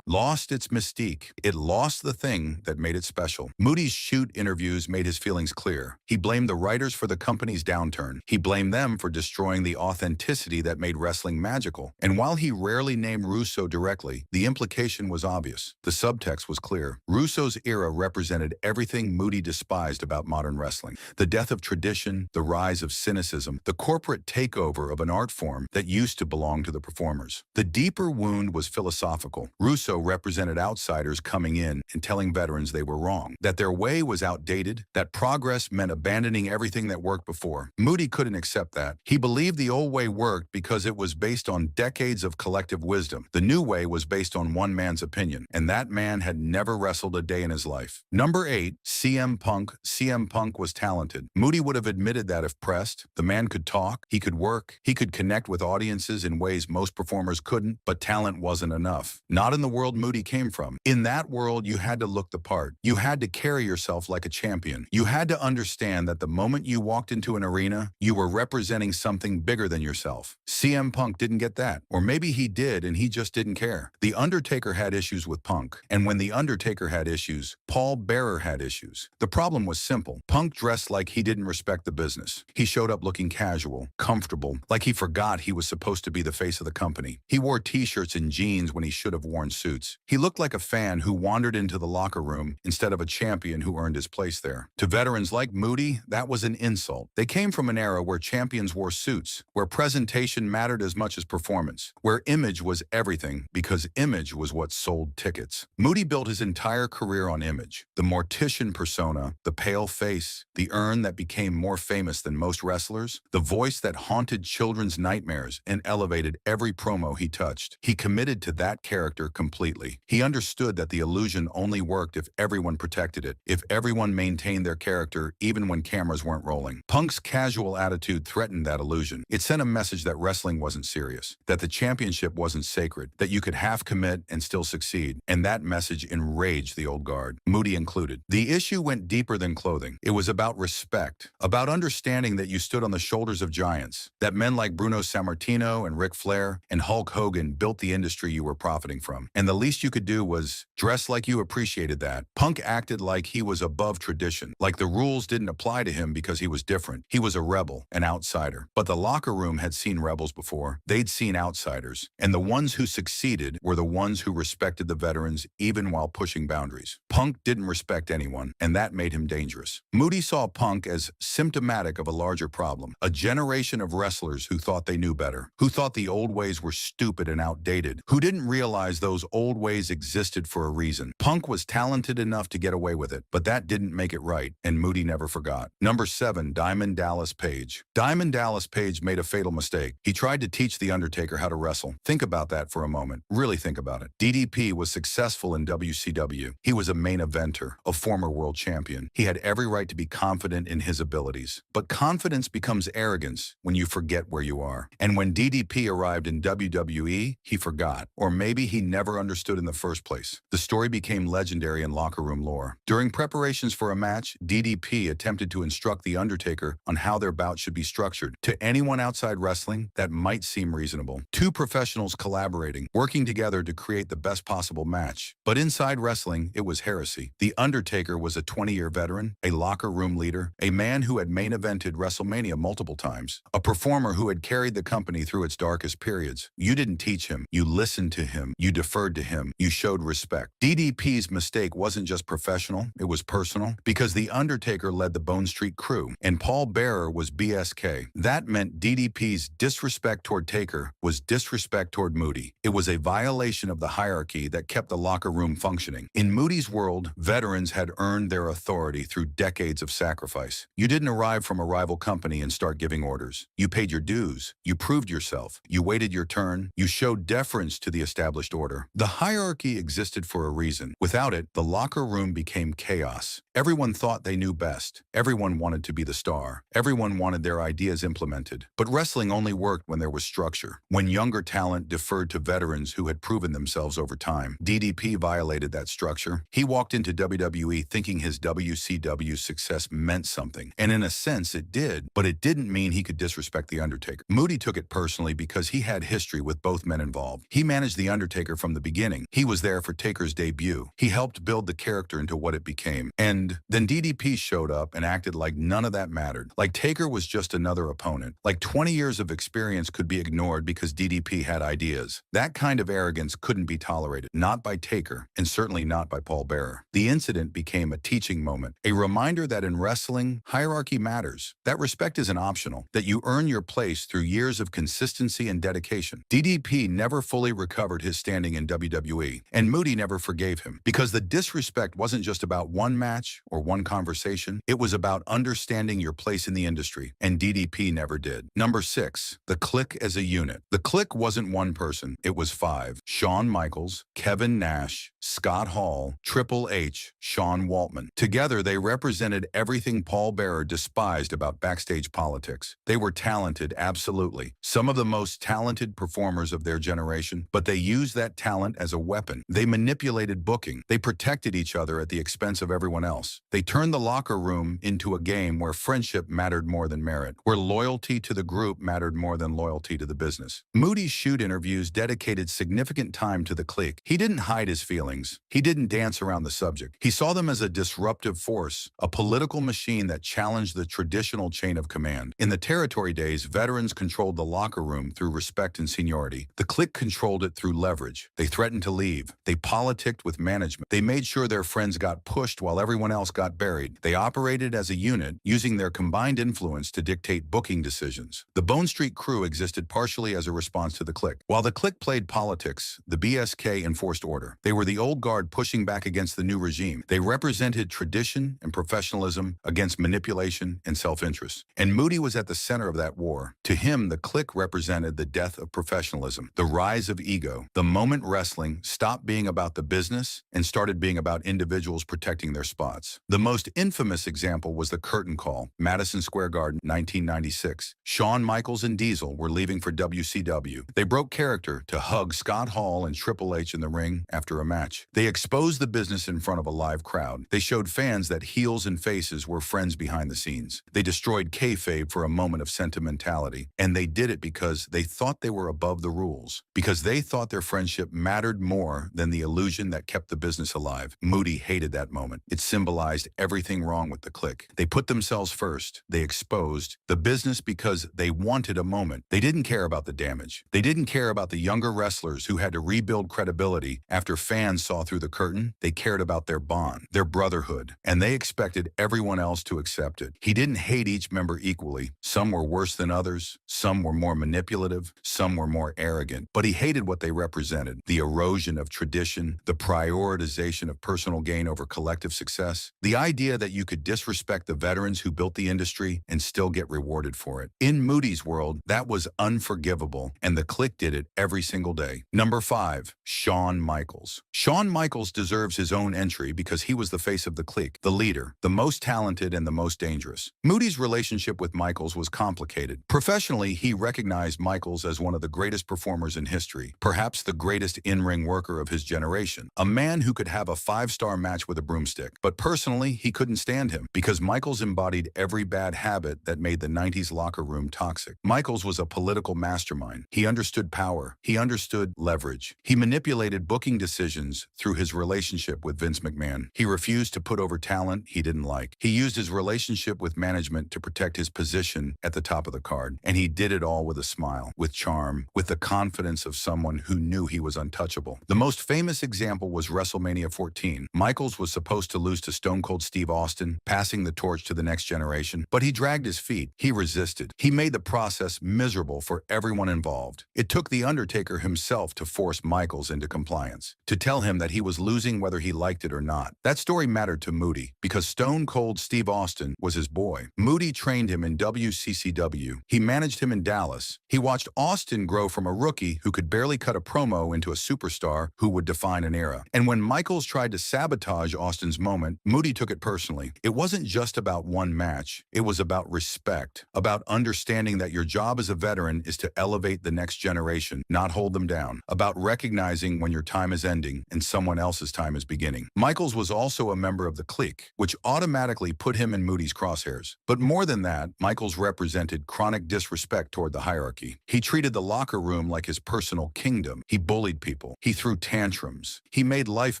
lost its mystique. It lost the thing that made it special. Moody's shoot interviews made his feelings clear. He blamed the writers for the company's downturn. He blamed them for destroying the authenticity authenticity that made wrestling magical. And while he rarely named Russo directly, the implication was obvious. The subtext was clear. Russo's era represented everything Moody despised about modern wrestling. The death of tradition, the rise of cynicism, the corporate takeover of an art form that used to belong to the performers. The deeper wound was philosophical. Russo represented outsiders coming in and telling veterans they were wrong, that their way was outdated, that progress meant abandoning everything that worked before. Moody couldn't accept that. He believed the old way worked because it was based on decades of collective wisdom. The new way was based on one man's opinion, and that man had never wrestled a day in his life. Number 8, CM Punk. CM Punk was talented. Moody would have admitted that if pressed. The man could talk, he could work, he could connect with audiences in ways most performers couldn't, but talent wasn't enough. Not in the world Moody came from. In that world, you had to look the part. You had to carry yourself like a champion. You had to understand that the moment you walked into an arena, you were representing something bigger than yourself. CM Punk didn't get that. Or maybe he did and he just didn't care. The Undertaker had issues with Punk. And when The Undertaker had issues, Paul Bearer had issues. The problem was simple. Punk dressed like he didn't respect the business. He showed up looking casual, comfortable, like he forgot he was supposed to be the face of the company. He wore t-shirts and jeans when he should have worn suits. He looked like a fan who wandered into the locker room instead of a champion who earned his place there. To veterans like Moody, that was an insult. They came from an era where champions wore suits, where presentation mattered as much as performance, where image was everything because image was what sold tickets. Moody built his entire career on image. The mortician persona, the pale face, the urn that became more famous than most wrestlers, the voice that haunted children's nightmares and elevated every promo he touched. He committed to that character completely. He understood that the illusion only worked if everyone protected it, if everyone maintained their character even when cameras weren't rolling. Punk's casual attitude threatened that illusion. It sent a message that wrestling wasn't serious, that the championship wasn't sacred, that you could half commit and still succeed. And that message enraged the old guard, Moody included. The issue went deeper than clothing. It was about respect, about understanding that you stood on the shoulders of giants, that men like Bruno Sammartino and Ric Flair and Hulk Hogan built the industry you were profiting from. And the least you could do was dress like you appreciated that. Punk acted like he was above tradition, like the rules didn't apply to him because he was different. He was a rebel, an outsider. But the locker room had seen rebels before. They'd seen outsiders. And the ones who succeeded were the ones who respected the veterans even while pushing boundaries. Punk didn't respect anyone, and that made him dangerous. Moody saw Punk as symptomatic of a larger problem, a generation of wrestlers who thought they knew better, who thought the old ways were stupid and outdated, who didn't realize those old ways existed for a reason. Punk was talented enough to get away with it, but that didn't make it right, and Moody never forgot. Number 7, Diamond Dallas Page. Diamond Dallas Page made a fatal mistake. He tried to teach The Undertaker how to wrestle. Think about that for a moment. Really think about it. DDP was successful in WCW. He was a main eventer, a former world champion. He had every right to be confident in his abilities. But confidence becomes arrogance when you forget where you are. And when DDP arrived in WWE, he forgot. Or maybe he never understood in the first place. The story became legendary in locker room lore. During preparations for a match, DDP attempted to instruct The Undertaker on how their bout should be structured. To anyone outside wrestling, that might seem reasonable. Two professionals collaborating, working together to create the best possible match. But inside wrestling, it was heresy. The Undertaker was a 20-year veteran, a locker room leader, a man who had main evented WrestleMania multiple times, a performer who had carried the company through its darkest periods. You didn't teach him. You listened to him. You deferred to him. You showed respect. DDP's mistake wasn't just professional, it was personal, because The Undertaker led the Bone Street crew, and Paul Bearer was BSK. That meant DDP's disrespect toward Taker was disrespect toward Moody. It was a violation of the hierarchy that kept the locker room functioning. In Moody's world, veterans had earned their authority through decades of sacrifice. You didn't arrive from a rival company and start giving orders. You paid your dues. You proved yourself. You waited your turn. You showed deference to the established order. The hierarchy existed for a reason. Without it, the locker room became chaos. Everyone thought they knew best. Everyone wanted to be the star. Everyone wanted their ideas implemented. But wrestling only worked when there was structure, when younger talent deferred to veterans who had proven themselves over time. DDP violated that structure. He walked into WWE thinking his WCW success meant something. And in a sense, it did. But it didn't mean he could disrespect The Undertaker. Moody took it personally because he had history with both men involved. He managed The Undertaker from the beginning. He was there for Taker's debut. He helped build the character into what it became. And And then DDP showed up and acted like none of that mattered. Like Taker was just another opponent. Like 20 years of experience could be ignored because DDP had ideas. That kind of arrogance couldn't be tolerated, not by Taker, and certainly not by Paul Bearer. The incident became a teaching moment, a reminder that in wrestling, hierarchy matters, that respect isn't optional, that you earn your place through years of consistency and dedication. DDP never fully recovered his standing in WWE, and Moody never forgave him, because the disrespect wasn't just about one match or one conversation, it was about understanding your place in the industry, and DDP never did. Number 6, the Kliq as a unit. The Kliq wasn't one person, it was 5. Shawn Michaels, Kevin Nash, Scott Hall, Triple H, Sean Waltman. Together, they represented everything Paul Bearer despised about backstage politics. They were talented, absolutely. Some of the most talented performers of their generation, but they used that talent as a weapon. They manipulated booking. They protected each other at the expense of everyone else. They turned the locker room into a game where friendship mattered more than merit, where loyalty to the group mattered more than loyalty to the business. Moody's shoot interviews dedicated significant time to the Kliq. He didn't hide his feelings. He didn't dance around the subject. He saw them as a disruptive force, a political machine that challenged the traditional chain of command. In the territory days, veterans controlled the locker room through respect and seniority. The Kliq controlled it through leverage. They threatened to leave. They politicked with management. They made sure their friends got pushed while everyone else got buried. They operated as a unit, using their combined influence to dictate booking decisions. The Bone Street Crew existed partially as a response to the Kliq. While the Kliq played politics, the BSK enforced order. They were the old guard pushing back against the new regime. They represented tradition and professionalism against manipulation and self-interest. And Moody was at the center of that war. To him, the Kliq represented the death of professionalism, the rise of ego, the moment wrestling stopped being about the business and started being about individuals protecting their spots. The most infamous example was the curtain call, Madison Square Garden, 1996. Shawn Michaels and Diesel were leaving for WCW. They broke character to hug Scott Hall and Triple H in the ring after a match. They exposed the business in front of a live crowd. They showed fans that heels and faces were friends behind the scenes. They destroyed kayfabe for a moment of sentimentality, and they did it because they thought they were above the rules, because they thought their friendship mattered more than the illusion that kept the business alive. Moody hated that moment. It symbolized everything wrong with the Kliq. They put themselves first. They exposed the business because they wanted a moment. They didn't care about the damage. They didn't care about the younger wrestlers who had to rebuild credibility after fans saw through the curtain. They cared about their bond, their brotherhood, and they expected everyone else to accept it. He didn't hate each member equally. Some were worse than others. Some were more manipulative. Some were more arrogant. But he hated what they represented: the erosion of tradition, the prioritization of personal gain over collective success, the idea that you could disrespect the veterans who built the industry and still get rewarded for it. In Moody's world, that was unforgivable, and the Kliq did it every single day. Number 5, Shawn Michaels. Shawn Michaels deserves his own entry because he was the face of the Kliq, the leader, the most talented and the most dangerous. Moody's relationship with Michaels was complicated. Professionally, he recognized Michaels as one of the greatest performers in history, perhaps the greatest in-ring worker of his generation, a man who could have a 5-star match with a broomstick. But personally, he couldn't stand him because Michaels embodied every bad habit that made the 90s locker room toxic. Michaels was a political mastermind. He understood power. He understood leverage. He manipulated booking decisions through his relationship with Vince McMahon. He refused to put over talent he didn't like. He used his relationship with management to protect his position at the top of the card. And he did it all with a smile, with charm, with the confidence of someone who knew he was untouchable. The most famous example was WrestleMania 14. Michaels was supposed to lose to Stone Cold Steve Austin, passing the torch to the next generation, but he dragged his feet. He resisted. He made the process miserable for everyone involved. It took The Undertaker himself to force Michaels into compliance, to tell him that he was losing whether he liked it or not. That story mattered to Moody because Stone Cold Steve Austin was his boy. Moody trained him in WCCW. He managed him in Dallas. He watched Austin grow from a rookie who could barely cut a promo into a superstar who would define an era. And when Michaels tried to sabotage Austin's moment, Moody took it personally. It wasn't just about one match. It was about respect, about understanding that your job as a veteran is to elevate the next generation, not hold them down, about recognizing when your time is ending and someone else's time is beginning. Michaels was also a member of the Kliq, which automatically put him in Moody's crosshairs. But more than that, Michaels represented chronic disrespect toward the hierarchy. He treated the locker room like his personal kingdom. He bullied people. He threw tantrums. He made life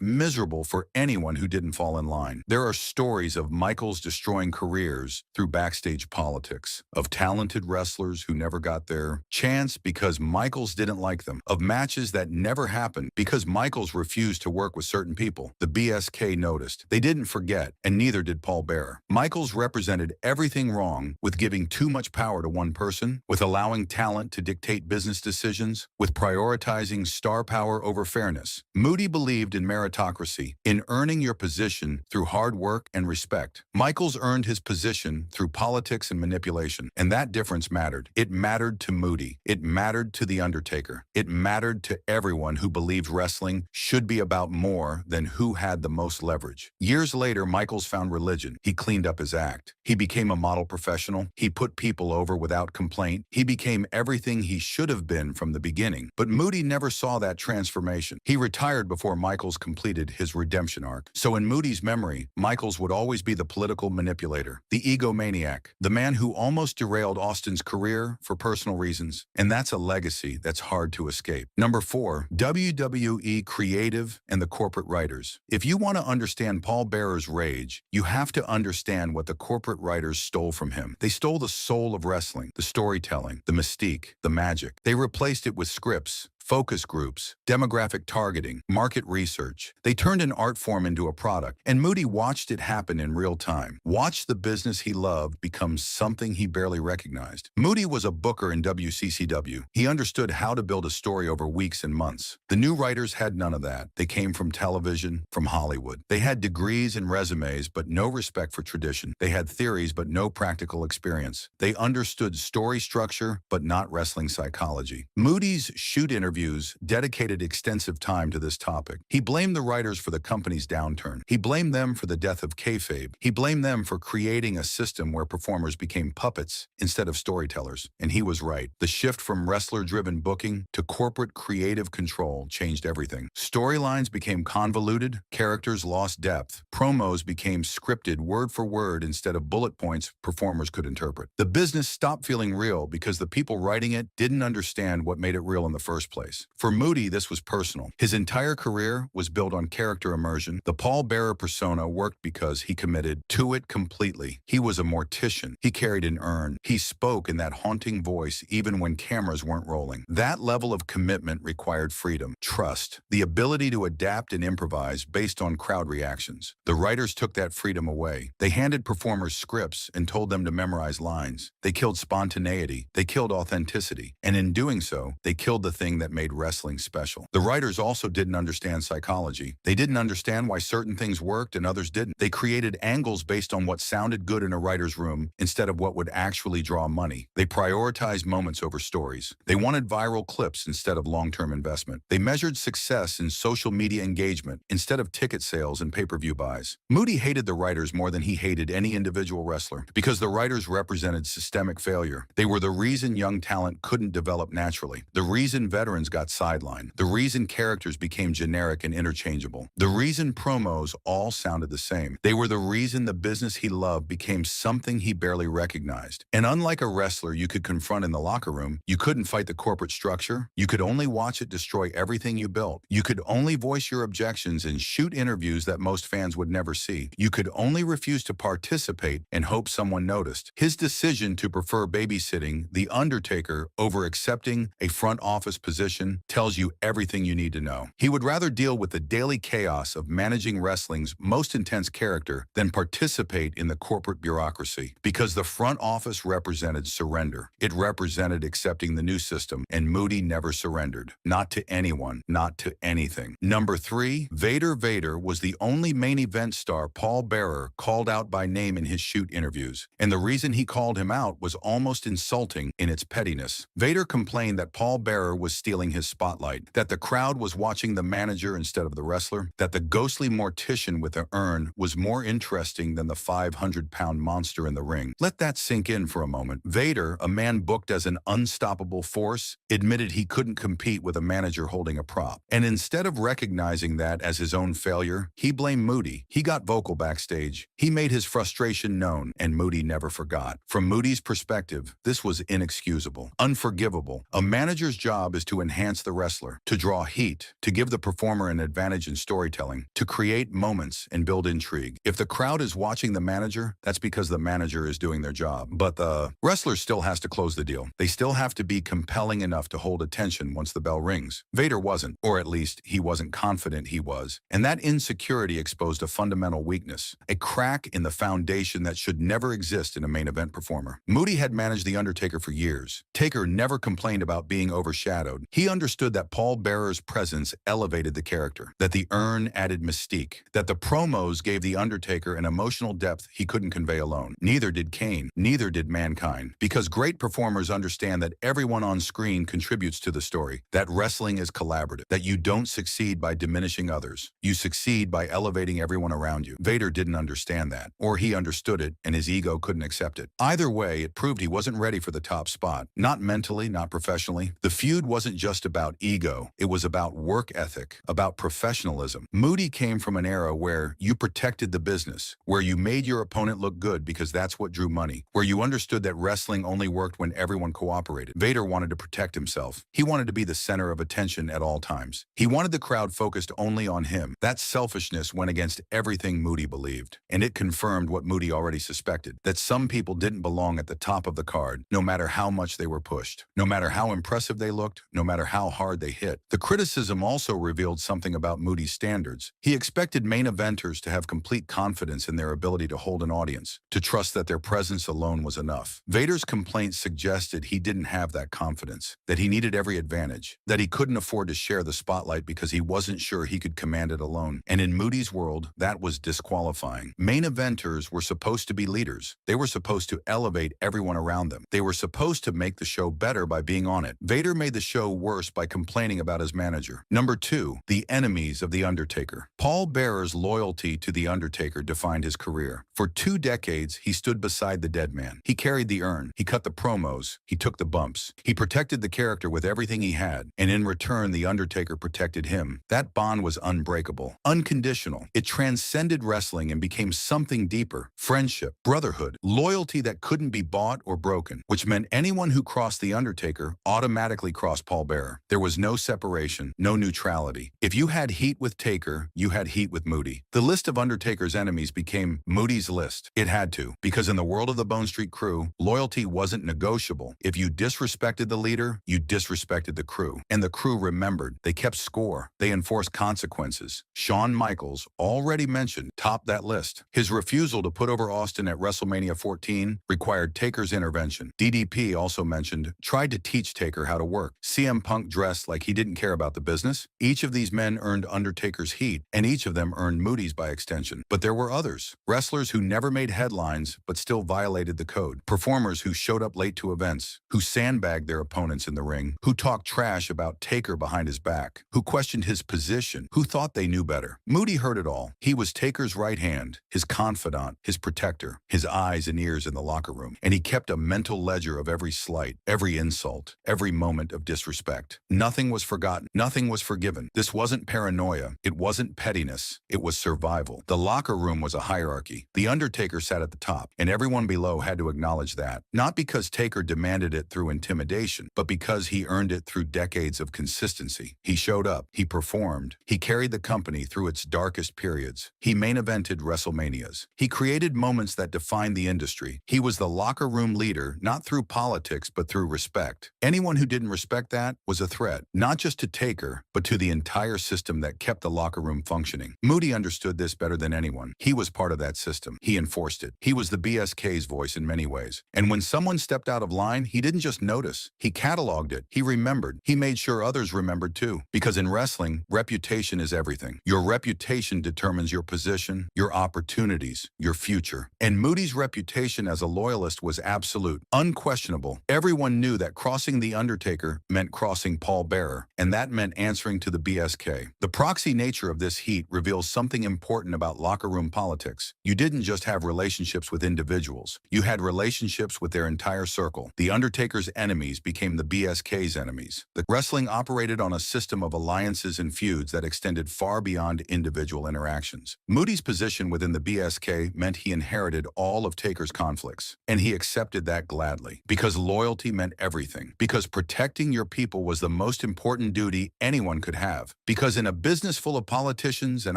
miserable for anyone who didn't fall in line. line. There are stories of Michaels destroying careers through backstage politics, of talented wrestlers who never got their chance because Michaels didn't like them, of matches that never happened because Michaels refused to work with certain people. The BSK noticed. They didn't forget, and neither did Paul Bearer. Michaels represented everything wrong with giving too much power to one person, with allowing talent to dictate business decisions, with prioritizing star power over fairness. Moody believed in meritocracy, in earning your position through hard work and respect. Michaels earned his position through politics and manipulation, and that difference mattered. It mattered to Moody. It mattered to The Undertaker. It mattered to everyone who believed wrestling should be about more than who had the most leverage. Years later, Michaels found religion. He cleaned up his act. He became a model professional. He put people over without complaint. He became everything he should have been from the beginning. But Moody never saw that transformation. He retired before Michaels completed his redemption arc. So in Moody's memory, Michaels would always be the political manipulator, the egomaniac, the man who almost derailed Austin's career for personal reasons. And that's a legacy that's hard to escape. Number 4, WWE creative and the corporate writers. If you want to understand Paul Bearer's rage, you have to understand what the corporate writers stole from him. They stole the soul of wrestling, the storytelling, the mystique, the magic. They replaced it with scripts, focus groups, demographic targeting, market research. They turned an art form into a product, and Moody watched it happen in real time. Watched the business he loved become something he barely recognized. Moody was a booker in WCCW. He understood how to build a story over weeks and months. The new writers had none of that. They came from television, from Hollywood. They had degrees and resumes, but no respect for tradition. They had theories, but no practical experience. They understood story structure, but not wrestling psychology. Moody's shoot interviews dedicated extensive time to this topic. He blamed the writers for the company's downturn. He blamed them for the death of kayfabe. He blamed them for creating a system where performers became puppets instead of storytellers. And he was right. The shift from wrestler-driven booking to corporate creative control changed everything. Storylines became convoluted, characters lost depth, promos became scripted word for word instead of bullet points performers could interpret. The business stopped feeling real because the people writing it didn't understand what made it real in the first place. For Moody, this was personal. His entire career was built on character immersion. The Paul Bearer persona worked because he committed to it completely. He was a mortician. He carried an urn. He spoke in that haunting voice even when cameras weren't rolling. That level of commitment required freedom, trust, the ability to adapt and improvise based on crowd reactions. The writers took that freedom away. They handed performers scripts and told them to memorize lines. They killed spontaneity. They killed authenticity. And in doing so, they killed the thing that made wrestling special. The writers also didn't understand psychology. They didn't understand why certain things worked and others didn't. They created angles based on what sounded good in a writer's room instead of what would actually draw money. They prioritized moments over stories. They wanted viral clips instead of long-term investment. They measured success in social media engagement instead of ticket sales and pay-per-view buys. Moody hated the writers more than he hated any individual wrestler because the writers represented systemic failure. They were the reason young talent couldn't develop naturally, the reason veterans got sidelined, the reason characters became generic and interchangeable, the reason promos all sounded the same. They were the reason the business he loved became something he barely recognized. And unlike a wrestler you could confront in the locker room, you couldn't fight the corporate structure. You could only watch it destroy everything you built. You could only voice your objections and shoot interviews that most fans would never see. You could only refuse to participate and hope someone noticed. His decision to prefer babysitting The Undertaker over accepting a front office position tells you everything you need to know. He would rather deal with the daily chaos of managing wrestling's most intense character than participate in the corporate bureaucracy, because the front office represented surrender. It represented accepting the new system, and Moody never surrendered. Not to anyone, not to anything. Number 3, Vader was the only main event star Paul Bearer called out by name in his shoot interviews, and the reason he called him out was almost insulting in its pettiness. Vader complained that Paul Bearer was stealing his spotlight, that the crowd was watching the manager instead of the wrestler, that the ghostly mortician with the urn was more interesting than the 500-pound monster in the ring. Let that sink in for a moment. Vader, a man booked as an unstoppable force, admitted he couldn't compete with a manager holding a prop. And instead of recognizing that as his own failure, he blamed Moody. He got vocal backstage. He made his frustration known, and Moody never forgot. From Moody's perspective, this was inexcusable, unforgivable. A manager's job is to enhance the wrestler, to draw heat, to give the performer an advantage in storytelling, to create moments and build intrigue. If the crowd is watching the manager, that's because the manager is doing their job. But the wrestler still has to close the deal. They still have to be compelling enough to hold attention once the bell rings. Vader wasn't, or at least he wasn't confident he was. And that insecurity exposed a fundamental weakness, a crack in the foundation that should never exist in a main event performer. Moody had managed The Undertaker for years. Taker never complained about being overshadowed. He understood that Paul Bearer's presence elevated the character, that the urn added mystique, that the promos gave The Undertaker an emotional depth he couldn't convey alone. Neither did Kane, neither did Mankind, because great performers understand that everyone on screen contributes to the story, that wrestling is collaborative, that you don't succeed by diminishing others. You succeed by elevating everyone around you. Vader didn't understand that, or he understood it and his ego couldn't accept it. Either way, it proved he wasn't ready for the top spot. Not mentally, not professionally. The feud wasn't just about ego. It was about work ethic, about professionalism. Moody came from an era where you protected the business, where you made your opponent look good because that's what drew money, where you understood that wrestling only worked when everyone cooperated. Vader wanted to protect himself. He wanted to be the center of attention at all times. He wanted the crowd focused only on him. That selfishness went against everything Moody believed, and it confirmed what Moody already suspected, that some people didn't belong at the top of the card, no matter how much they were pushed, no matter how impressive they looked, no matter how hard they hit. The criticism also revealed something about Moody's standards. He expected main eventers to have complete confidence in their ability to hold an audience, to trust that their presence alone was enough. Vader's complaints suggested he didn't have that confidence, that he needed every advantage, that he couldn't afford to share the spotlight because he wasn't sure he could command it alone. And in Moody's world, that was disqualifying. Main eventers were supposed to be leaders. They were supposed to elevate everyone around them. They were supposed to make the show better by being on it. Vader made the show worse by complaining about his manager. Number 2, the enemies of The Undertaker. Paul Bearer's loyalty to The Undertaker defined his career. For 2 decades, he stood beside the dead man. He carried the urn. He cut the promos. He took the bumps. He protected the character with everything he had. And in return, The Undertaker protected him. That bond was unbreakable, unconditional. It transcended wrestling and became something deeper. Friendship, brotherhood, loyalty that couldn't be bought or broken, which meant anyone who crossed The Undertaker automatically crossed Paul Bearer. There was no separation, no neutrality. If you had heat with Taker, you had heat with Moody. The list of Undertaker's enemies became Moody's list. It had to, because in the world of the Bone Street Crew, loyalty wasn't negotiable. If you disrespected the leader, you disrespected the crew. And the crew remembered. They kept score. They enforced consequences. Shawn Michaels, already mentioned, topped that list. His refusal to put over Austin at WrestleMania 14 required Taker's intervention. DDP, also mentioned, tried to teach Taker how to work. CM Punk dressed like he didn't care about the business. Each of these men earned Undertaker's heat, and each of them earned Moody's by extension. But there were others. Wrestlers who never made headlines but still violated the code. Performers who showed up late to events, who sandbagged their opponents in the ring, who talked trash about Taker behind his back, who questioned his position, who thought they knew better. Moody heard it all. He was Taker's right hand, his confidant, his protector, his eyes and ears in the locker room. And he kept a mental ledger of every slight, every insult, every moment of disrespect. Nothing was forgotten. Nothing was forgiven. This wasn't paranoia. It wasn't pettiness. It was survival. The locker room was a hierarchy. The Undertaker sat at the top, and everyone below had to acknowledge that. Not because Taker demanded it through intimidation, but because he earned it through decades of consistency. He showed up. He performed. He carried the company through its darkest periods. He main evented WrestleManias. He created moments that defined the industry. He was the locker room leader, not through politics, but through respect. Anyone who didn't respect that was a threat, not just to Taker, but to the entire system that kept the locker room functioning. Moody understood this better than anyone. He was part of that system. He enforced it. He was the BSK's voice in many ways. And when someone stepped out of line, he didn't just notice. He cataloged it. He remembered. He made sure others remembered too. Because in wrestling, reputation is everything. Your reputation determines your position, your opportunities, your future. And Moody's reputation as a loyalist was absolute, unquestionable. Everyone knew that crossing The Undertaker meant crossing Paul Bearer, and that meant answering to the BSK. The proxy nature of this heat reveals something important about locker room politics. You didn't just have relationships with individuals. You had relationships with their entire circle. The Undertaker's enemies became the BSK's enemies. The wrestling operated on a system of alliances and feuds that extended far beyond individual interactions. Moody's position within the BSK meant he inherited all of Taker's conflicts, and he accepted that gladly, because loyalty meant everything, because protecting your people people was the most important duty anyone could have. Because in a business full of politicians and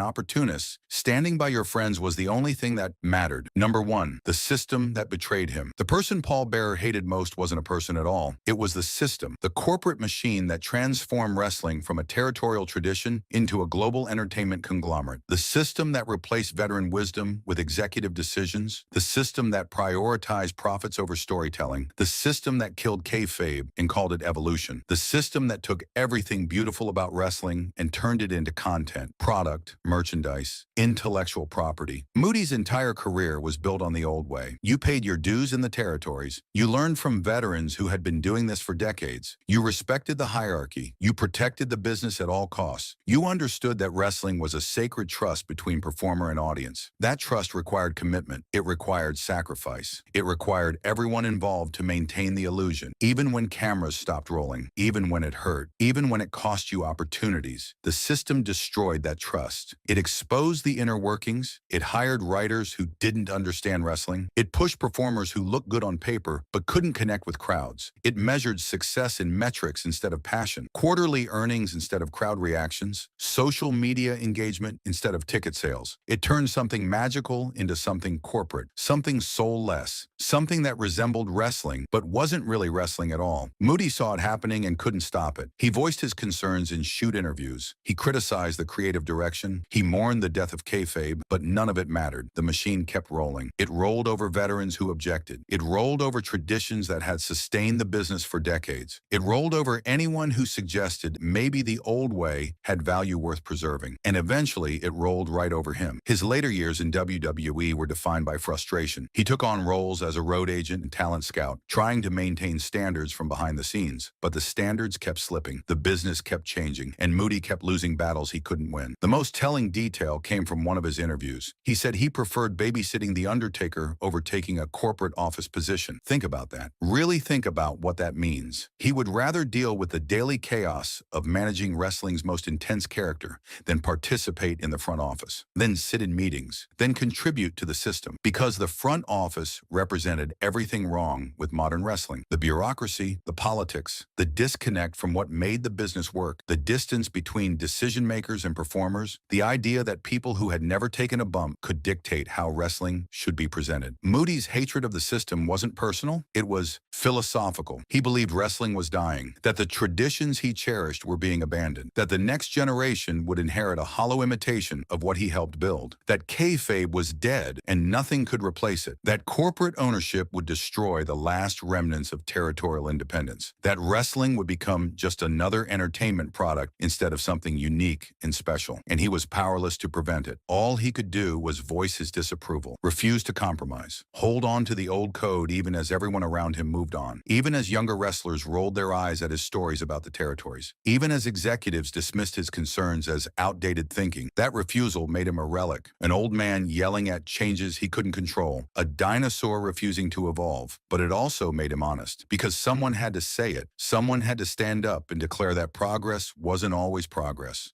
opportunists, standing by your friends was the only thing that mattered. Number 1, the system that betrayed him. The person Paul Bearer hated most wasn't a person at all. It was the system, the corporate machine that transformed wrestling from a territorial tradition into a global entertainment conglomerate. The system that replaced veteran wisdom with executive decisions. The system that prioritized profits over storytelling. The system that killed kayfabe and called it evolution. The system that took everything beautiful about wrestling and turned it into content, product, merchandise, intellectual property. Moody's entire career was built on the old way. You paid your dues in the territories. You learned from veterans who had been doing this for decades. You respected the hierarchy. You protected the business at all costs. You understood that wrestling was a sacred trust between performer and audience. That trust required commitment. It required sacrifice. It required everyone involved to maintain the illusion, even when cameras stopped rolling, even when it hurt, even when it cost you opportunities. The system destroyed that trust. It exposed the inner workings. It hired writers who didn't understand wrestling. It pushed performers who looked good on paper but couldn't connect with crowds. It measured success in metrics instead of passion, quarterly earnings instead of crowd reactions, social media engagement instead of ticket sales. It turned something magical into something corporate, something soulless, something that resembled wrestling but wasn't really wrestling at all. Moody saw it happening and couldn't stop it. He voiced his concerns in shoot interviews. He criticized the creative direction. He mourned the death of kayfabe, but none of it mattered. The machine kept rolling. It rolled over veterans who objected. It rolled over traditions that had sustained the business for decades. It rolled over anyone who suggested maybe the old way had value worth preserving. And eventually, it rolled right over him. His later years in WWE were defined by frustration. He took on roles as a road agent and talent scout, trying to maintain standards from behind the scenes. But the standards kept slipping. The business kept changing, and Moody kept losing battles he couldn't win. The most telling detail came from one of his interviews. He said he preferred babysitting The Undertaker over taking a corporate office position. Think about that. Really think about what that means. He would rather deal with the daily chaos of managing wrestling's most intense character than participate in the front office, then sit in meetings, then contribute to the system. Because the front office represented everything wrong with modern wrestling. The bureaucracy, the politics, the disconnect from what made the business work, the distance between decision makers and performers, the idea that people who had never taken a bump could dictate how wrestling should be presented. Moody's hatred of the system wasn't personal, it was philosophical. He believed wrestling was dying, that the traditions he cherished were being abandoned, that the next generation would inherit a hollow imitation of what he helped build, that kayfabe was dead and nothing could replace it, that corporate ownership would destroy the last remnants of territorial independence, that wrestling would become just another entertainment product instead of something unique and special, and he was powerless to prevent it. All he could do was voice his disapproval, refuse to compromise, hold on to the old code even as everyone around him moved on, even as younger wrestlers rolled their eyes at his stories about the territories, even as executives dismissed his concerns as outdated thinking. That refusal made him a relic, an old man yelling at changes he couldn't control, a dinosaur refusing to evolve. But it also made him honest, because someone had to say it. Someone had to stand up and declare that progress wasn't always progress.